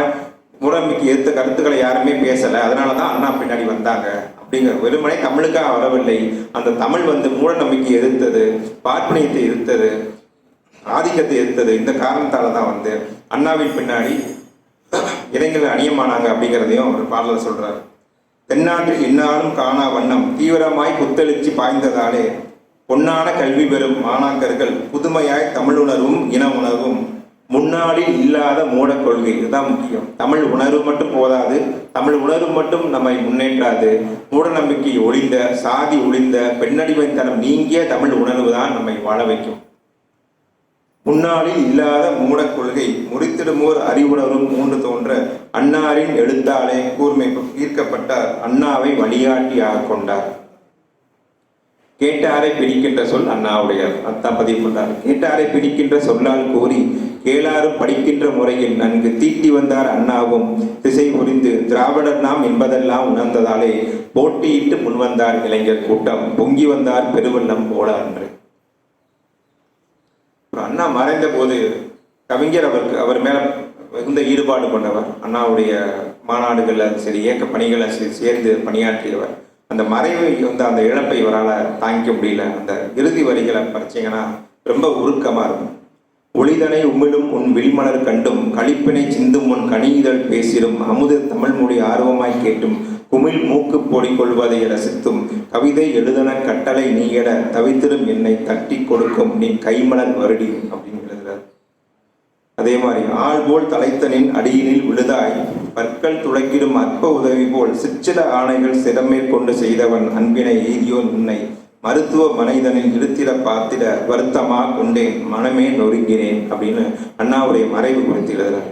மூடநம்பிக்கை எதிர்த்த கருத்துக்களை யாருமே பேசலை, அதனால தான் அண்ணா பின்னாடி வந்தாங்க அப்படிங்கிற. வெறுமனே தமிழுக்காக வரவில்லை, அந்த தமிழ் வந்து மூடநம்பிக்கை எதிர்த்தது, பார்ப்பனியத்தை எதிர்த்தது, ஆதிக்கத்தை எதிர்த்தது. இந்த காரணத்தால தான் வந்து அண்ணாவின் பின்னாடி இளைஞர்கள் அணியமானாங்க அப்படிங்கிறதையும் அவர் பாடல சொல்றாரு. தென்னாட்டில் இந்நாளும் காணா வண்ணம் தீவிரமாய் புத்தெழுச்சி பாய்ந்ததாலே பொன்னான கல்வி பெறும் மாணாக்கர்கள் புதுமையாய் தமிழுணர்வும் இன உணர்வும் முன்னாளில் இல்லாத மூட கொள்கை, இதுதான் முக்கியம். தமிழ் உணர்வு மட்டும் போதாது, தமிழ் உணர்வு மட்டும் நம்மை முன்னேற்றாது. மூட நம்பிக்கை ஒழிந்த, சாதி ஒழிந்த, பெண்ணடிமைத்தனம் நீங்கிய தமிழ் உணர்வு தான் நம்மை வாழ வைக்கும். முன்னாளில் இல்லாத மூட கொள்கை முறித்திடுமோர் அறிவுணர்வும் மூன்று தோன்ற அன்னாரின் எழுத்தாலே கூர்மை ஈர்க்கப்பட்டார், அண்ணாவை வழிகாட்டியாக கொண்டார். கேட்டாரை பிடிக்கின்ற சொல் அண்ணாவுடையார், அத்தான் பதிவு கொண்டார். கேட்டாரை பிடிக்கின்ற சொல்லால் கூறி கேளாரும் படிக்கின்ற முறையில் நன்கு தீட்டி வந்தார் அண்ணாவும். திசை புரிந்து திராவிடர் நாம் என்பதெல்லாம் உணர்ந்ததாலே போட்டியிட்டு முன்வந்தார் இளைஞர் கூட்டம், பொங்கி வந்தார் பெருவெள்ளம் போல அன்று. அண்ணா மறைந்த போது கவிஞர் அவர் மேல மிகுந்த ஈடுபாடு கொண்டவர். அண்ணாவுடைய மாநாடுகளில் சரி, இயக்க பணிகளை சேர்ந்து பணியாற்றியவர். அந்த மறைவை அந்த இழப்பை இவரால் தாங்கிக்க முடியல. அந்த இறுதி வரிகளை படிச்சீங்கன்னா ரொம்ப உருக்கமாக இருக்கும். ஒளிதனை உமிழும் உன் விழிமலர் கண்டும் களிப்பினை சிந்தும் உன் கனிதழ் பேசிடும் அமுத தமிழ் மொழி ஆர்வமாய் கேட்டும் குமிழ் மூக்கு பொடி கொள்வதை ரசித்தும் கவிதை எழுதன கட்டளை நீ எட தவித்திரும் என்னை தட்டி கொடுக்கும் நீ கைமலர் வருடி அப்படின்னு எழுதுறார். அதே மாதிரி ஆள் போல் தலைத்தனின் அடியினில் விழுதாய் பற்கள் துளைக்கிடும் அற்ப உதவி போல் சிற்சில ஆணைகள் சிறமேற்கொண்டு செய்தவன் அன்பினை எய்தியோன் உன்னை மருத்துவ மனைதனில் இருத்திட பார்த்திட வருத்தமா கொண்டேன் மனமே நொறுங்கினேன் அப்படின்னு அண்ணாவுடைய மறைவு குறித்து எழுதுறார்.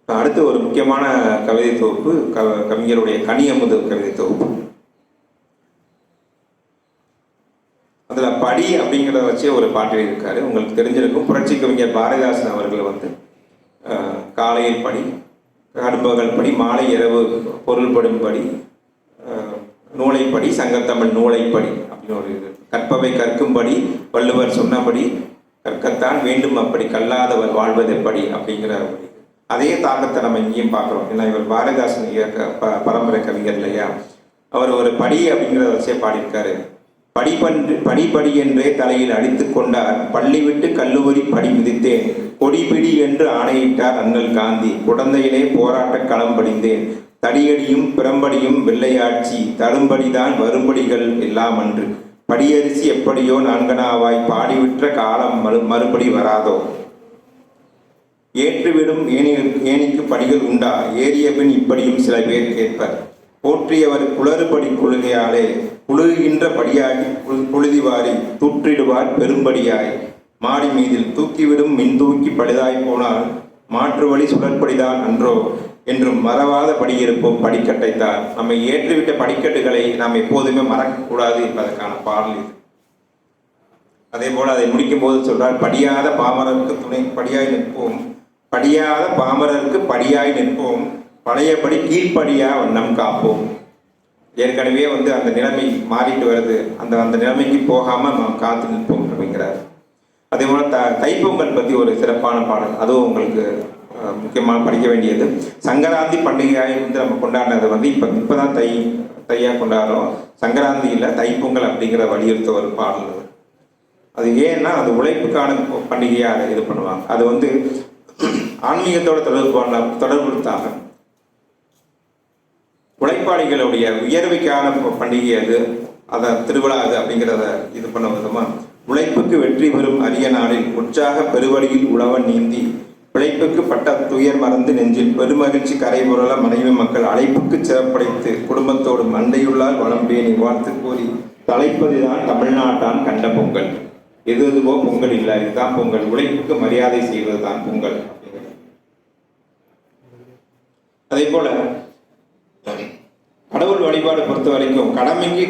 அடுத்து ஒரு முக்கியமான கவிதை தொகுப்பு கவிஞருடைய கனியமுது கவிதை தொகுப்பு. அதுல படி அப்படிங்கிறத வச்சு ஒரு பாட்டு இருக்காரு, உங்களுக்கு தெரிஞ்சிருக்கும். புரட்சி கவிஞர் பாரதிதாசன் அவர்கள் காலையில் படி, கடும்பகல் படி, மாலை இரவு பொருள்படும் படி, நூலைப்படி, சங்கத்தமிழ் நூலைப்படி அப்படின்னு ஒரு இது. கற்பவை கற்கும்படி வள்ளுவர் சொன்னபடி கற்கத்தான் வேண்டும் அப்படி கல்லாதவர் வாழ்வது எப்படி அப்படிங்கிற அதே தாக்கத்தை நம்ம இங்கேயும் பார்க்குறோம். ஏன்னா இவர் பாரதிதாசன் பரம்பரை கவிஞர் இல்லையா. அவர் ஒரு படி அப்படிங்கிறத வச்சே பாடியிருக்காரு. படிப்படி என்றே தலையில் அடித்து கொண்டார், பள்ளி விட்டு கல்லூரி படி மிதித்தேன், கொடிபிடி என்று ஆணையிட்டார் அண்ணல் காந்தி, குழந்தையிலே போராட்ட களம் படிந்தேன், தடியடியும் பிறம்படியும் வெள்ளையாட்சி தரும்படிதான் வரும்படிகள் எல்லாம் அன்று, படியரிசி எப்படியோ நான்கனாவாய் பாடிவிற்ற காலம் மறுபடி வராதோ, ஏற்றுவிடும் ஏனிக்கு படிகள் உண்டா, ஏறிய பின் இப்படியும் சில பேர் கேட்பர், போற்றியவர் குளறுபடி கொள்கையாலே குழுகின்ற படியாகி புழுதிவாரி தூற்றிடுவார் பெரும்படியாய், மாடி மீதில் தூக்கிவிடும் மின் தூக்கி பழுதாய் போனால் மாற்று வழி சுழற்படிதான் அன்றோ என்றும் மறவாத படியிருப்போம் படிக்கட்டைத்தான். நம்மை ஏற்றுவிட்ட படிக்கட்டுகளை நாம் எப்போதுமே மறக்கக்கூடாது என்பதற்கான பாடல் இது. அதே போல அதை முடிக்கும் போது சொல்றார், படியாத பாமரருக்கு துணை படியாய் நிற்போம், படியாத பாமரருக்கு படியாய் நிற்போம், பழையபடி கீழ்ப்படியா வண்ணம் காப்போம். ஏற்கனவே அந்த நிலைமை மாறிட்டு வருது, அந்த நிலைமைக்கு போகாம நாம் காத்து நிற்போம் அப்படிங்கிறார். அதே போல தைப்பொங்கல் பற்றி ஒரு சிறப்பான பாடல், அதுவும் உங்களுக்கு முக்கியமாக படிக்க வேண்டியது. சங்கராந்தி பண்டிகையாய் நம்ம கொண்டாடினது இப்பதான் தையா கொண்டாடுறோம். சங்கராந்தியில் தைப்பொங்கல் அப்படிங்கிற வலியுறுத்த ஒரு பாடல். அது ஏன்னா அது உழைப்புக்கான பண்டிகையாக இது பண்ணுவாங்க. அது ஆன்மீகத்தோட தொடர்புத்தாங்க. உழைப்பாளிகளுடைய உயர்வுக்கான பண்டிகை அது, அதை திருவிழா அது அப்படிங்கிறத இது பண்ண விதமா, உழைப்புக்கு வெற்றி பெறும் அரிய நாளில் உற்சாக பெருவழியில் உழவன் நீந்தி பிழைப்புக்கு பட்ட துயர் மறந்து நெஞ்சில் பெருமகிழ்ச்சி கரைபுரள மனைவி மக்கள் அழைப்புக்கு சிறப்படைத்து குடும்பத்தோடு மண்டையுள்ளால் வளம் பேணி வாழ்த்து கூறி தலைப்பதுதான் தமிழ்நாட்டான் கண்ட பொங்கல். எதுவோ பொங்கல் இல்லை, இதுதான் பொங்கல். உழைப்புக்கு மரியாதை செய்வதுதான் பொங்கல். அதே போல கடவுள் வழிபாடு பொறுத்த வரைக்கும் கடமைக்கு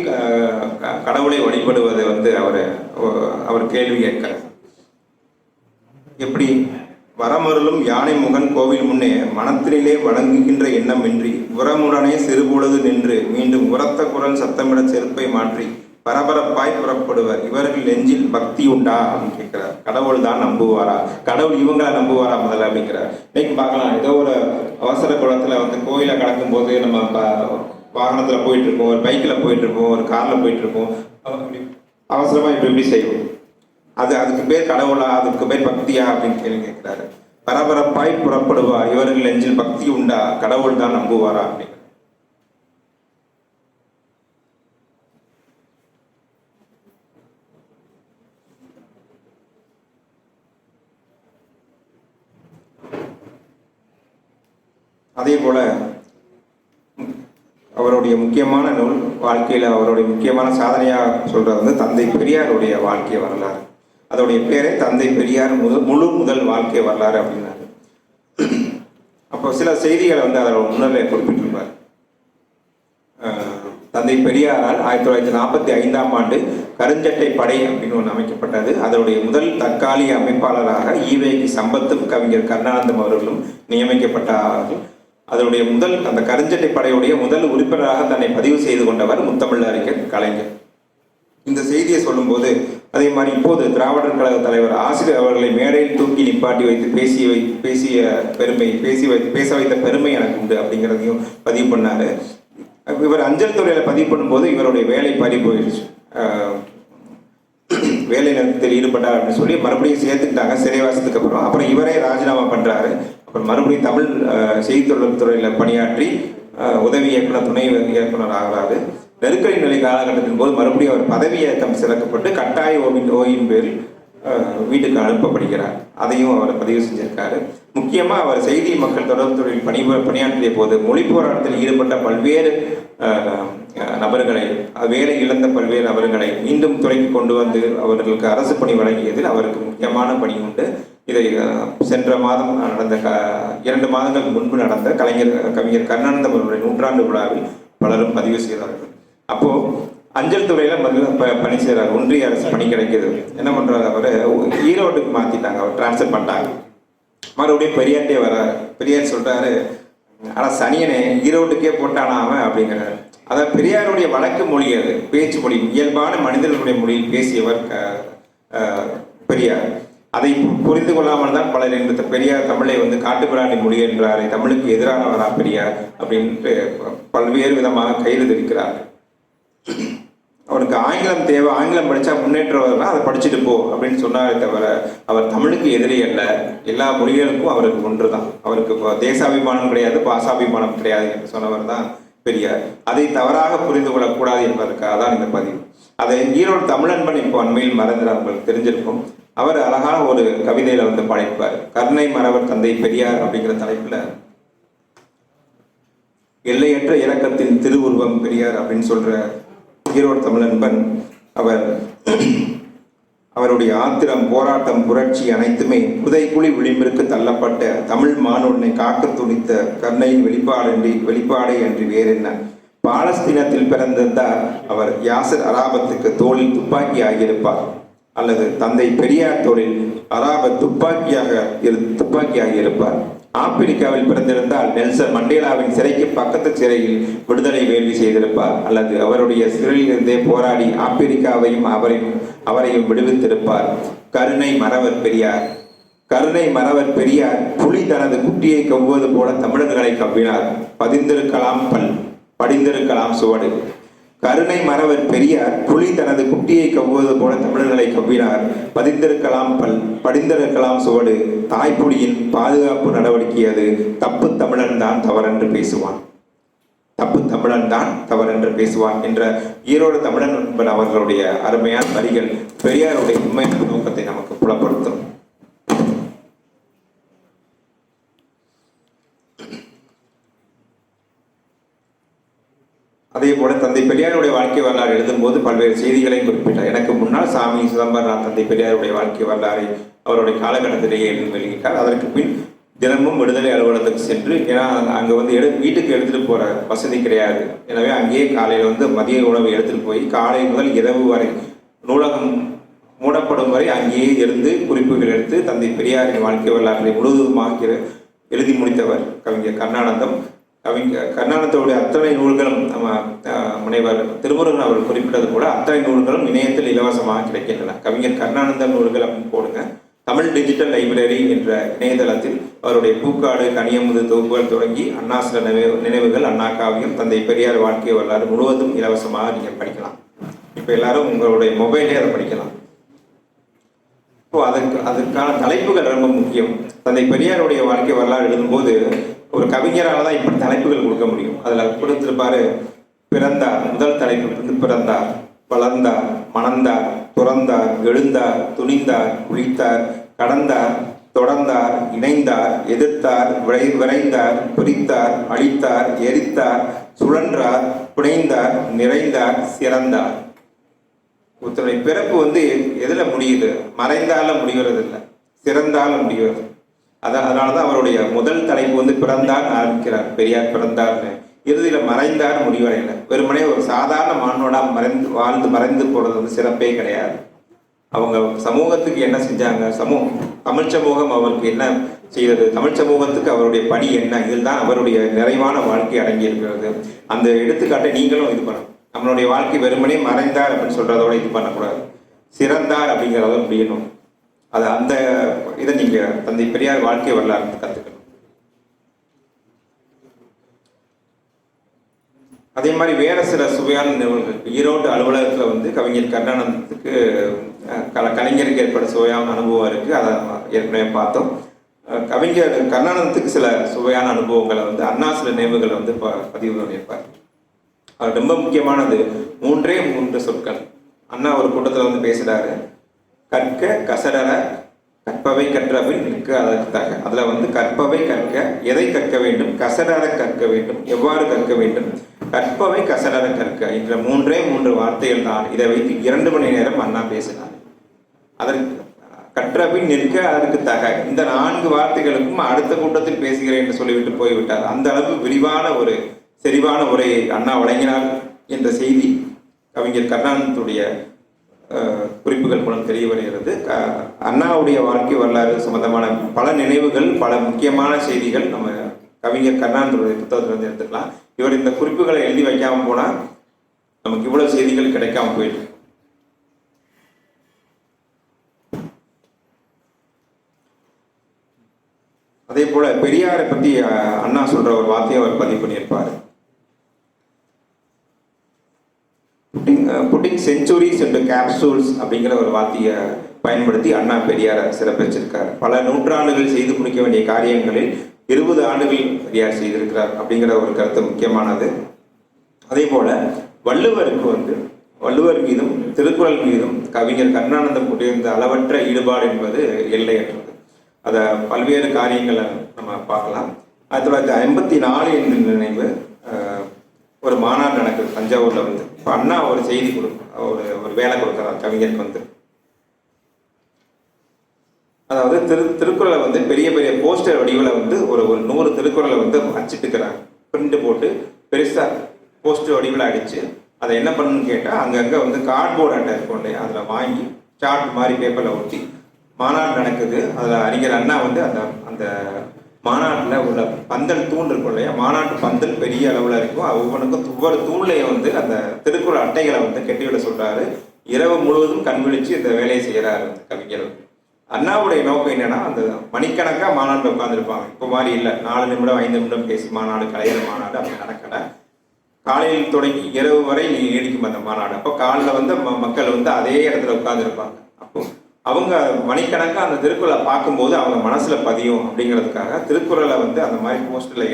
கடவுளை வழிபடுவதை அவர் கேள்வி கேட்கிறார். எப்படி வரமருளும் யானை முகன் கோவில் முன்னே மனத்திலே வணங்குகின்ற எண்ணமின்றி உரமுடனே சிறுபொழுது நின்று மீண்டும் உரத்த குரல் சத்தமிட செருப்பை மாற்றி பரபரப்பாய் புறப்படுவர், இவர்கள் நெஞ்சில் பக்தி உண்டா அப்படின்னு கேட்கிறார். கடவுள் தான் நம்புவாரா, கடவுள் இவங்களை நம்புவாரா முதல்ல அப்படிங்கிறார். இன்னைக்கு பார்க்கலாம், ஏதோ ஒரு அவசர குளத்துல கோயிலை கடக்கும் போது நம்ம வாகனத்துல போயிட்டு இருப்போம், ஒரு பைக்ல போயிட்டு இருப்போம், ஒரு கார்ல போயிட்டு இருப்போம், அவசரமா இப்படி செய்வோம். அதுக்கு பேர் கடவுளா, அதுக்கு பேர் பக்தியா அப்படின்னு கேள்வி கேட்கிறாரு. பரபரப்பாய் புறப்படுவார், இவர்கள் நெஞ்சில் பக்தி உண்டா, கடவுள் தான் நம்புவாரா அப்படின்னு. அதே போல அவருடைய முக்கியமான நூல், வாழ்க்கையில் அவருடைய முக்கியமான சாதனையாக சொல்கிறது வந்து தந்தை பெரியாருடைய வாழ்க்கை வரலாறு. அதோடைய பேரே தந்தை பெரியார் முழு முதல் வாழ்க்கை வரலாறு அப்படின்னாரு. அப்போ சில செய்திகளை வந்து அதோட முன்னரே குறிப்பிட்டிருப்பார். தந்தை பெரியாரால் 1945ஆம் ஆண்டு கருஞ்சட்டை படை அப்படின்னு ஒன்று அமைக்கப்பட்டது. அதனுடைய முதல் தற்காலிக அமைப்பாளராக ஈவேகி சம்பத்தும் கவிஞர் கருணானந்தம் அவர்களும் நியமிக்கப்பட்டார்கள். அதனுடைய அந்த கருஞ்சட்டை படையுடைய முதல் உறுப்பினராக தன்னை பதிவு செய்து கொண்டவர் முத்தமிழ் அறிஞர் கலைஞர். இந்த செய்தியை சொல்லும்போது அதே மாதிரி இப்போது திராவிடர் கழக தலைவர் ஆசிரியர் அவர்களை மேடையில் தூக்கி நிப்பாட்டி வைத்து பேச வைத்த பெருமை எனக்கு உண்டு அப்படிங்கிறதையும் பதிவு பண்ணாரு. இவர் அஞ்சல் துறையில பதிவு பண்ணும்போது இவருடைய வேலை பறி போயிடுச்சு. வேலை நிறுத்தத்தில் ஈடுபட்டார் அப்படின்னு சொல்லி மறுபடியும் சேர்த்துக்கிட்டாங்க சிறைவாசத்துக்கு அப்புறம் இவரே ராஜினாமா பண்றாரு. அப்புறம் மறுபடியும் தமிழ் செய்தி தொடர்புத்துறையில் பணியாற்றி உதவி இயக்குனர், துணை இயக்குனர் ஆகிறாரு. நெருக்கடி நிலை காலகட்டத்தின் போது மறுபடியும் அவர் பதவி இயக்கம் சிறக்கப்பட்டு கட்டாய ஓய்வின் பேரில் வீட்டுக்கு அனுப்பப்படுகிறார். அதையும் அவர் பதிவு செஞ்சிருக்காரு. முக்கியமாக அவர் செய்தி மக்கள் தொடர்பு துறையில் பணியாற்றிய போது மொழி போராட்டத்தில் ஈடுபட்ட பல்வேறு நபர்களை, வேலை இழந்த பல்வேறு நபர்களை மீண்டும் துறைக்கு கொண்டு வந்து அவர்களுக்கு அரசு பணி வழங்கியதில் அவருக்கு முக்கியமான பணி உண்டு. இதை சென்ற மாதம் நடந்த 2 மாதங்களுக்கு முன்பு நடந்த கவிஞர் கருணானந்தம் அவருடைய 100ஆண்டு விழாவில் பலரும் பதிவு செய்தார்கள். அப்போ அஞ்சல் துறையில பணி செய்கிறார். ஒன்றிய அரசு பணி கிடைக்கிது. என்ன பண்றாரு, அவர் ஈரோட்டுக்கு மாத்திட்டாங்க, அவர் டிரான்ஸ்ஃபர் பண்ணிட்டாங்க. மறுபடியும் பெரியார்ட்டே வர்றாரு. பெரியார் சொல்றாரு, ஆனா சனியனை ஈரோட்டுக்கே போட்டானாம அப்படிங்கிறாரு. அதாவது பெரியாருடைய வழக்கு மொழி, அது பேச்சு மொழி, இயல்பான மனிதர்களுடைய மொழியில் பேசியவர் பெரியார். அதை புரிந்து கொள்ளாமல் தான் பலர் என்ற பெரியார் தமிழை வந்து காட்டுப்பிராணி மொழி என்றாரே, தமிழுக்கு எதிரானவரா பெரியார் அப்படின்ட்டு பல்வேறு விதமாக கைது தெரிவிக்கிறார்கள். அவருக்கு ஆங்கிலம் தேவை, ஆங்கிலம் படித்தா முன்னேற்றம் வரலாம், அதை படிச்சுட்டு போ அப்படின்னு சொன்னாரே தவிர அவர் தமிழுக்கு எதிரி அல்ல. எல்லா மொழிகளுக்கும் அவருக்கு ஒன்று தான். அவருக்கு தேசாபிமானம் கிடையாது, பாசாபிமானம் கிடையாது என்று சொன்னவர் தான் பெரியார். அதை தவறாக புரிந்து கொள்ளக்கூடாது என்பதற்காக தான் இந்த பதிவு. அதை ஈரோடு தமிழன்பன் இப்போ அண்மையில் மறந்து உங்களுக்கு தெரிஞ்சிருக்கும். அவர் அழகான ஒரு கவிதையில வந்து பாடிப்பார். கருணை மறவர் தந்தை பெரியார் அப்படிங்கிற தலைப்புல எல்லையற்ற இலக்கத்தின் திருவுருவம் பெரியார் அப்படின்னு சொல்ற ஈரோடு தமிழன்பன் அவருடைய ஆத்திரம், போராட்டம், புரட்சி அனைத்துமே புதைக்குழி விளிம்பிற்கு தள்ளப்பட்ட தமிழ் மானுடனை காக்க துணித்த கருணையின் வெளிப்பாடே அன்றி வேறென்ன. பாலஸ்தீனத்தில் பிறந்திருந்தால் அவர் யாசர் அராபத்துக்கு தோளில் துப்பாக்கி ஆகியிருப்பார், அல்லது தந்தை பெரியார் தோளில் அராபத் துப்பாக்கியாக இருப்பார். ஆப்பிரிக்காவில் பிறந்திருந்தால் நெல்சன் மண்டேலாவின் சிறைக்கு பக்கத்து சிறையில் விடுதலை வேள்வி செய்திருப்பார், அல்லது அவருடைய சிறையிலிருந்தே போராடி ஆப்பிரிக்காவையும் அவரையும் விடுவித்திருப்பார். கருணை மறவர் பெரியார் புலி தனது குட்டியை கவ்வது போல தமிழர்களை கவ்வினார். படிந்திருக்கலாம் சுவடு. கருணை மறவர் பெரியார் புலி தனது குட்டியை கவ்வது போல தமிழர்களை கவ்வினார். படிந்திருக்கலாம் சுவடு. தாய்ப்புலியின் பாதுகாப்பு நடவடிக்கை அது. தப்பு தமிழன் தான் தவறென்று பேசுவான் என்ற ஈரோடு தமிழன் என்பன் அவர்களுடைய அருமையான வரிகள் பெரியாருடைய உண்மையான நோக்கத்தை நமக்கு புலப்படுத்தும். அதே போல தந்தை பெரியாருடைய வாழ்க்கை வரலாறு எழுதும்போது பல்வேறு செய்திகளையும் குறிப்பிட்டார். எனக்கு முன்னால் சாமி சிதம்பரனார் தந்தை பெரியாருடைய வாழ்க்கை வரலாறை அவருடைய காலகட்டத்திலேயே எழுதி வெளியிட்டார். அதற்கு பின் தினமும் விடுதலை அலுவலகத்துக்கு சென்று, ஏன்னா அங்கே வந்து வீட்டுக்கு எடுத்துகிட்டு போகிற வசதி கிடையாது. எனவே அங்கேயே காலையில் வந்து மதிய உணவு எடுத்துகிட்டு போய் காலை முதல் இரவு வரை நூலகம் மூடப்படும் வரை அங்கேயே இருந்து குறிப்புகள் எடுத்து தந்தை பெரியாரின் வாழ்க்கை வரலாற்றை முழுவதுமாக எழுதி முடித்தவர் கவிஞர் கருணானந்தம். கருணானந்தோடைய அத்தனை நூல்களும் நம்ம முனைவர் திருமுருகன் அவர் குறிப்பிட்டது போல அத்தனை நூல்களும் இணையத்தில் இலவசமாக கிடைக்கின்றன. கவிஞர் கருணானந்தம் நூல்கள் அப்படின்னு போடுங்க. தமிழ் டிஜிட்டல் லைப்ரரி என்ற இணையதளத்தில் அவருடைய பூக்காடு, கனியமுது தொகுப்புகள் தொடங்கி அண்ணா சில நினைவுகள், அண்ணா காவியம், தந்தை பெரியார் வாழ்க்கை வரலாறு முழுவதும் இலவசமாக நீங்கள் படிக்கலாம். இப்போ எல்லாரும் உங்களுடைய மொபைலே அதை படிக்கலாம். இப்போ அதுக்கான தலைப்புகள் ரொம்ப முக்கியம். தந்தை பெரியாருடைய வாழ்க்கை வரலாறு எழுதும்போது ஒரு கவிஞரால் தான் இப்படி தலைப்புகள் கொடுக்க முடியும். அதில் கொடுத்திருப்பாரு, பிறந்தார், முதல் தலைப்பு பிறந்தார், வளர்ந்தார், மணந்தார், துறந்தார், எழுந்தார், துணிந்தார், குளித்தார், கடந்தார், தொடர்ந்தார், இணைந்தார், எதிர்த்தார், விரைந்தார், பிரித்தார், அழித்தார், எரித்தார், சுழன்றார், புனைந்தார், நிறைந்தார், சிறந்தார். ஒருத்தருடைய பிறப்பு வந்து எதுல முடியுது? மறைந்தால முடிகிறது இல்லை, சிறந்தால முடிகிறது. அதனாலதான் அவருடைய முதல் தலைப்பு வந்து பிறந்தார் ஆரம்பிக்கிறார். பெரியார் பிறந்தார்னு, இறுதியில மறைந்தார் முடிவடையலை. வெறுமனே ஒரு சாதாரண மாணவனா மறைந்து போறது வந்து சிறப்பே கிடையாது. அவங்க சமூகத்துக்கு என்ன செஞ்சாங்க, தமிழ் சமூகம் அவருக்கு என்ன செய்தது, தமிழ் சமூகத்துக்கு அவருடைய பணி என்ன, இதில் தான் அவருடைய நிறைவான வாழ்க்கை அடங்கி இருக்கிறது. அந்த எடுத்துக்காட்டை நீங்களும் இது பண்ணணும். நம்மளுடைய வாழ்க்கை வெறுமனே மறைந்தார் அப்படின்னு சொல்றதோட இது பண்ணக்கூடாது, சிறந்தார் அப்படிங்கிறத முடியணும். அது அந்த இதை நீங்க தந்தை பெரியார் வாழ்க்கை வரலாறு கற்றுக்கணும். அதே மாதிரி வேற சில சுவையான நிகழ்வுகள். ஈரோடு அலுவலகத்தில் வந்து கவிஞர் கருணானந்தத்துக்கு கலைஞருக்கு ஏற்பட்ட சுவையான அனுபவம் இருக்கு. அதை ஏற்கனவே பார்த்தோம். கவிஞர் கருணானந்தத்துக்கு சில சுவையான அனுபவங்களை வந்து அண்ணா சில நினைவுகளை வந்து பதிவு பண்ணியிருப்பார். அது ரொம்ப முக்கியமானது. 3 சொற்கள். அண்ணா ஒரு கூட்டத்தில் வந்து பேசுறாரு. கற்க கசடர கற்பவை கற்றபின் நிற்க அதற்காக. அதுல வந்து கற்பவை கற்க, எதை கற்க வேண்டும், கசடர கற்க வேண்டும், எவ்வாறு கற்க வேண்டும், கற்பவை கசடர கற்க என்ற 3 வார்த்தைகள் தான். இதை வைத்து 2 மணி நேரம் அண்ணா பேசினார். அதற்கு கற்றபின் நிற்க அதற்கு தக, இந்த 4 வார்த்தைகளுக்கும் அடுத்த கூட்டத்தில் பேசுகிறேன் என்று சொல்லிவிட்டு போய்விட்டார். அந்த அளவு விரிவான ஒரு செறிவான உரையை அண்ணா வழங்கினார் என்ற செய்தி கவிஞர் கருணானந்தத்துடைய குறிப்புகள் மூலம் தெரிய வருகிறது. அண்ணாவுடைய வாழ்க்கை வரலாறு சம்பந்தமான பல நினைவுகள், பல முக்கியமான செய்திகள் நம்ம கவிஞர் கருணானந்தருடைய புத்தகத்திலிருந்து எடுத்துக்கலாம். இவர் இந்த குறிப்புகளை எழுதி வைக்காம போனா நமக்கு இவ்வளவு செய்திகள் கிடைக்காம போயிட்டு. அதே போல பெரியாரை பத்தி அண்ணா சொல்ற ஒரு வார்த்தையை அவர் பதிவு பண்ணியிருப்பார். புட்டிங் செஞ்சுரிஸ் அண்ட் கேப்சூல்ஸ் அப்படிங்கிற ஒரு வார்த்தையை பயன்படுத்தி அண்ணா பெரியாரை சிறப்பிச்சிருக்கார். பல நூற்றாண்டுகள் செய்து முடிக்க வேண்டிய காரியங்களில் 20 ஆண்டுகள் பெரியார் செய்திருக்கிறார் அப்படிங்கிற ஒரு கருத்து முக்கியமானது. அதே போல வள்ளுவர் மீதும் திருக்குறள் மீதும் கவிஞர் கருணானந்தம் கொண்டிருந்த அளவற்ற ஈடுபாடு என்பது எல்லையற்றது. அதை பல்வேறு காரியங்களை நம்ம பார்க்கலாம். 1954 என்ற நினைவு ஒரு மாநாடு நடக்குது தஞ்சாவூர்ல வந்து. இப்போ அண்ணா ஒரு செய்தி ஒரு வேலை கொடுக்குறார் கவிஞருக்கு வந்து. அதாவது திருக்குறளை வந்து பெரிய பெரிய போஸ்டர் வடிவில் வந்து ஒரு 100 திருக்குறளை வந்து அச்சிட்டுக்கிறாங்க. பிரிண்ட் போட்டு பெருசா போஸ்டர் வடிவில் அடிச்சு அதை என்ன பண்ணணும்னு கேட்டால் அங்கங்கே வந்து கார்ட்போர்ட் அட்டை இருக்கும் இல்லையா, அதில் வாங்கி சார்ட் மாதிரி பேப்பரில் ஒட்டி மாநாடு நடக்குது. அதில் அறிஞர் அண்ணா வந்து அந்த மாநாட்டில் உள்ள பந்தல் தூண் இருக்கும் இல்லையா, மாநாட்டு பந்தல் பெரிய அளவில் இருக்கும். ஒவ்வொரு தூண்லையும் வந்து அந்த திருக்குறள் அட்டைகளை வந்து கெட்டிவிட சொல்றாரு. இரவு முழுவதும் கண் விழிச்சு இந்த வேலையை செய்கிறாரு கவிஞர். அண்ணாவுடைய நோக்கம் என்னன்னா, அந்த மணிக்கணக்காக மாநாட்டில் உட்காந்துருப்பாங்க. இப்போ மாதிரி இல்லை, 4 நிமிடம் 5 நிமிடம் பேசி மாநாடு கலையிற மாநாடு அப்படி நடக்கலை. காலையில் தொடங்கி இரவு வரை நீடிக்கும் அந்த மாநாடு. அப்போ காலையில் வந்து மக்கள் வந்து அதே இடத்துல உட்காந்துருப்பாங்க. அப்போ அவங்க மணிக்கணக்காக அந்த திருக்குறளை பார்க்கும்போது அவங்க மனசுல பதியும் அப்படிங்கிறதுக்காக திருக்குறளை வந்து அந்த மாதிரி போஸ்டர்ல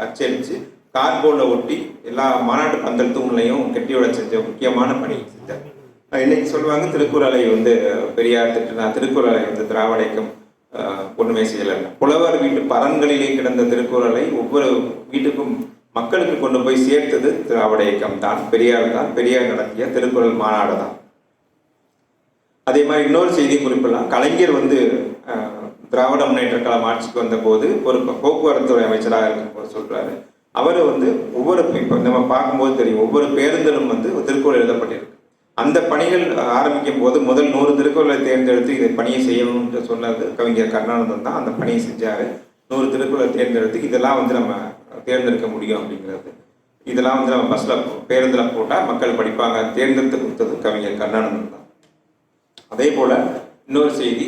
அச்சடிச்சு கார்ட்போர்டில் ஒட்டி எல்லா மாநாட்டு பந்தல் தூண்லையும் கெட்டியோட செஞ்ச முக்கியமான பணி செஞ்சார். இன்னைக்கு சொல்லுவாங்க திருக்குறளை வந்து பெரியார் திட்டினா, திருக்குறளை வந்து திராவிட இயக்கம் ஒண்ணுமே செய்யலை. புலவர் வீட்டு பரன்களிலே கிடந்த திருக்குறளை ஒவ்வொரு வீட்டுக்கும் மக்களுக்கு கொண்டு போய் சேர்த்தது திராவிட இயக்கம் தான், பெரியார் தான். பெரியார் நடத்திய திருக்குறள் மாநாடு தான். அதே மாதிரி இன்னொரு செய்தி குறிப்பிடலாம். கலைஞர் வந்து திராவிட முன்னேற்ற கழகம் ஆட்சிக்கு வந்த போது ஒரு போக்குவரத்துறை அமைச்சராக இருக்கும்போது சொல்றாரு, அவர் வந்து இப்போ நம்ம பார்க்கும்போது தெரியும், ஒவ்வொரு பேருந்திலும் வந்து திருக்குறள் எழுதப்பட்டிருக்கு. அந்த பணிகள் ஆரம்பிக்கும் போது முதல் 100 திருக்குறளை தேர்ந்தெடுத்து இதை பணியை செய்யணும்னு சொன்னது கவிஞர் கருணானந்தம் தான். அந்த பணியை செஞ்சாரு. 100 திருக்குறளை தேர்ந்தெடுத்து இதெல்லாம் வந்து நம்ம தேர்ந்தெடுக்க முடியும் அப்படிங்கிறது, இதெல்லாம் வந்து நம்ம பஸ்ல பேருந்துல போட்டால் மக்கள் படிப்பாங்க, தேர்ந்தெடுத்து கொடுத்தது கவிஞர் கருணானந்தம் தான். அதே போல இன்னொரு செய்தி,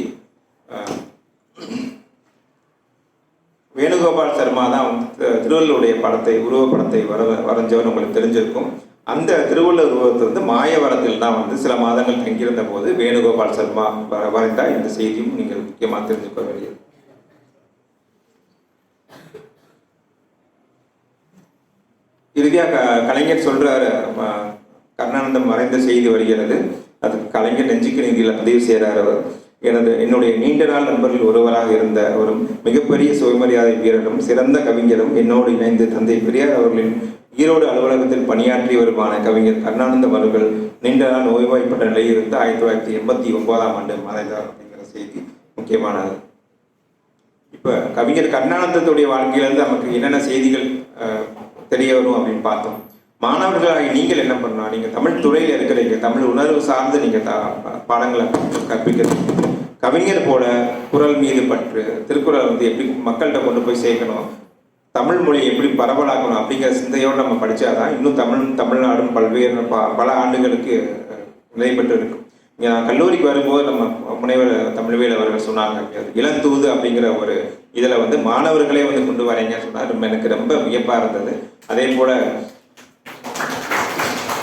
வேணுகோபால் சர்மா தான் திருவள்ளுவருடைய உருவப்படத்தை வரைஞ்சவர் உங்களுக்கு தெரிஞ்சிருக்கும். அந்த திருவள்ளுவர் உருவத்தை வந்து மாயவரத்தில் தான் வந்து சில மாதங்கள் தங்கியிருந்த போது வேணுகோபால் சர்மா வரைந்தா. இந்த செய்தியும் நீங்கள் முக்கியமாக தெரிஞ்சுக்க வேண்டியது. இறுதியாக கலைஞர் சொல்றாரு, கருணானந்தம் மறைந்த செய்தி வருகிறது. அது கலைஞர் நெஞ்சுக்கு நீதியில் பதிவு செய்கிறார். அவர் என்னுடைய நீண்ட நாள் நண்பர்கள் ஒருவராக இருந்த ஒரு மிகப்பெரிய சுயமரியாதை வீரரும் சிறந்த கவிஞரும் என்னோடு இணைந்து தந்தை பெரியார் அவர்களின் ஈரோடு அலுவலகத்தில் பணியாற்றியவருமான கவிஞர் கருணானந்தம் அவர்கள் நீண்ட நாள் நோய்வாய்ப்பட்ட நிலையில் இருந்து 1989 மறைந்தார் அப்படிங்கிற செய்தி முக்கியமானது. இப்போ கவிஞர் கருணானந்தத்துடைய வாழ்க்கையிலேருந்து நமக்கு என்னென்ன செய்திகள் தெரிய வரும் அப்படின்னு பார்த்தோம். மாணவர்களாகி நீங்கள் என்ன பண்ணலாம்? நீங்கள் தமிழ் துறையில் இருக்கிறீங்க, தமிழ் உணர்வு சார்ந்து நீங்கள் பாடங்களை கற்பிக்கிறீங்க. கவிஞர் போல குரல் மீது பற்று, திருக்குறள் எப்படி மக்கள்கிட்ட கொண்டு போய் சேர்க்கணும், தமிழ் மொழியை எப்படி பரவலாக்கணும் அப்படிங்கிற சிந்தையோடு நம்ம படித்தாதான் இன்னும் தமிழ்நாடும் பல்வேறு பல ஆண்டுகளுக்கு நிலை பெற்று இருக்கும். இங்கே நான் கல்லூரிக்கு வரும்போது நம்ம முனைவர் தமிழ்வேல் அவர்கள் சொன்னாங்க, இளந்தூது அப்படிங்கிற ஒரு இதில் மாணவர்களே கொண்டு வரீங்கன்னு சொன்னார். எனக்கு ரொம்ப வியப்பாக இருந்தது. அதே போல்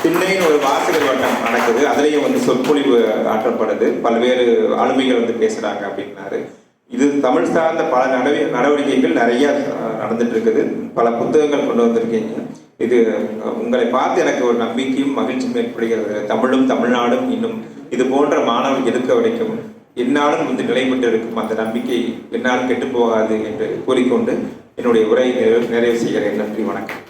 திண்ணையின் ஒரு வாசகர் வட்டம் நடக்குது, அதுலேயும் சொற்பொழிவு ஆற்றப்படுது, பல்வேறு ஆளுமைகள் பேசுகிறாங்க அப்படின்னாரு. இது தமிழ் சார்ந்த பல நடவடிக்கைகள் நிறைய நடந்துட்டு இருக்குது. பல புத்தகங்கள் கொண்டு வந்திருக்கீங்க. இது உங்களை பார்த்து எனக்கு ஒரு நம்பிக்கையும் மகிழ்ச்சியும் ஏற்படுகிறது. தமிழும் தமிழ்நாடும் இன்னும் இது போன்ற மாணவர்கள் இருக்க வரைக்கும் என்னாலும் நிலை பெற்று இருக்கும் அந்த நம்பிக்கை என்னாலும் கெட்டு போகாது என்று கூறிக்கொண்டு என்னுடைய உரையை நிறைவு செய்கிறேன். நன்றி, வணக்கம்.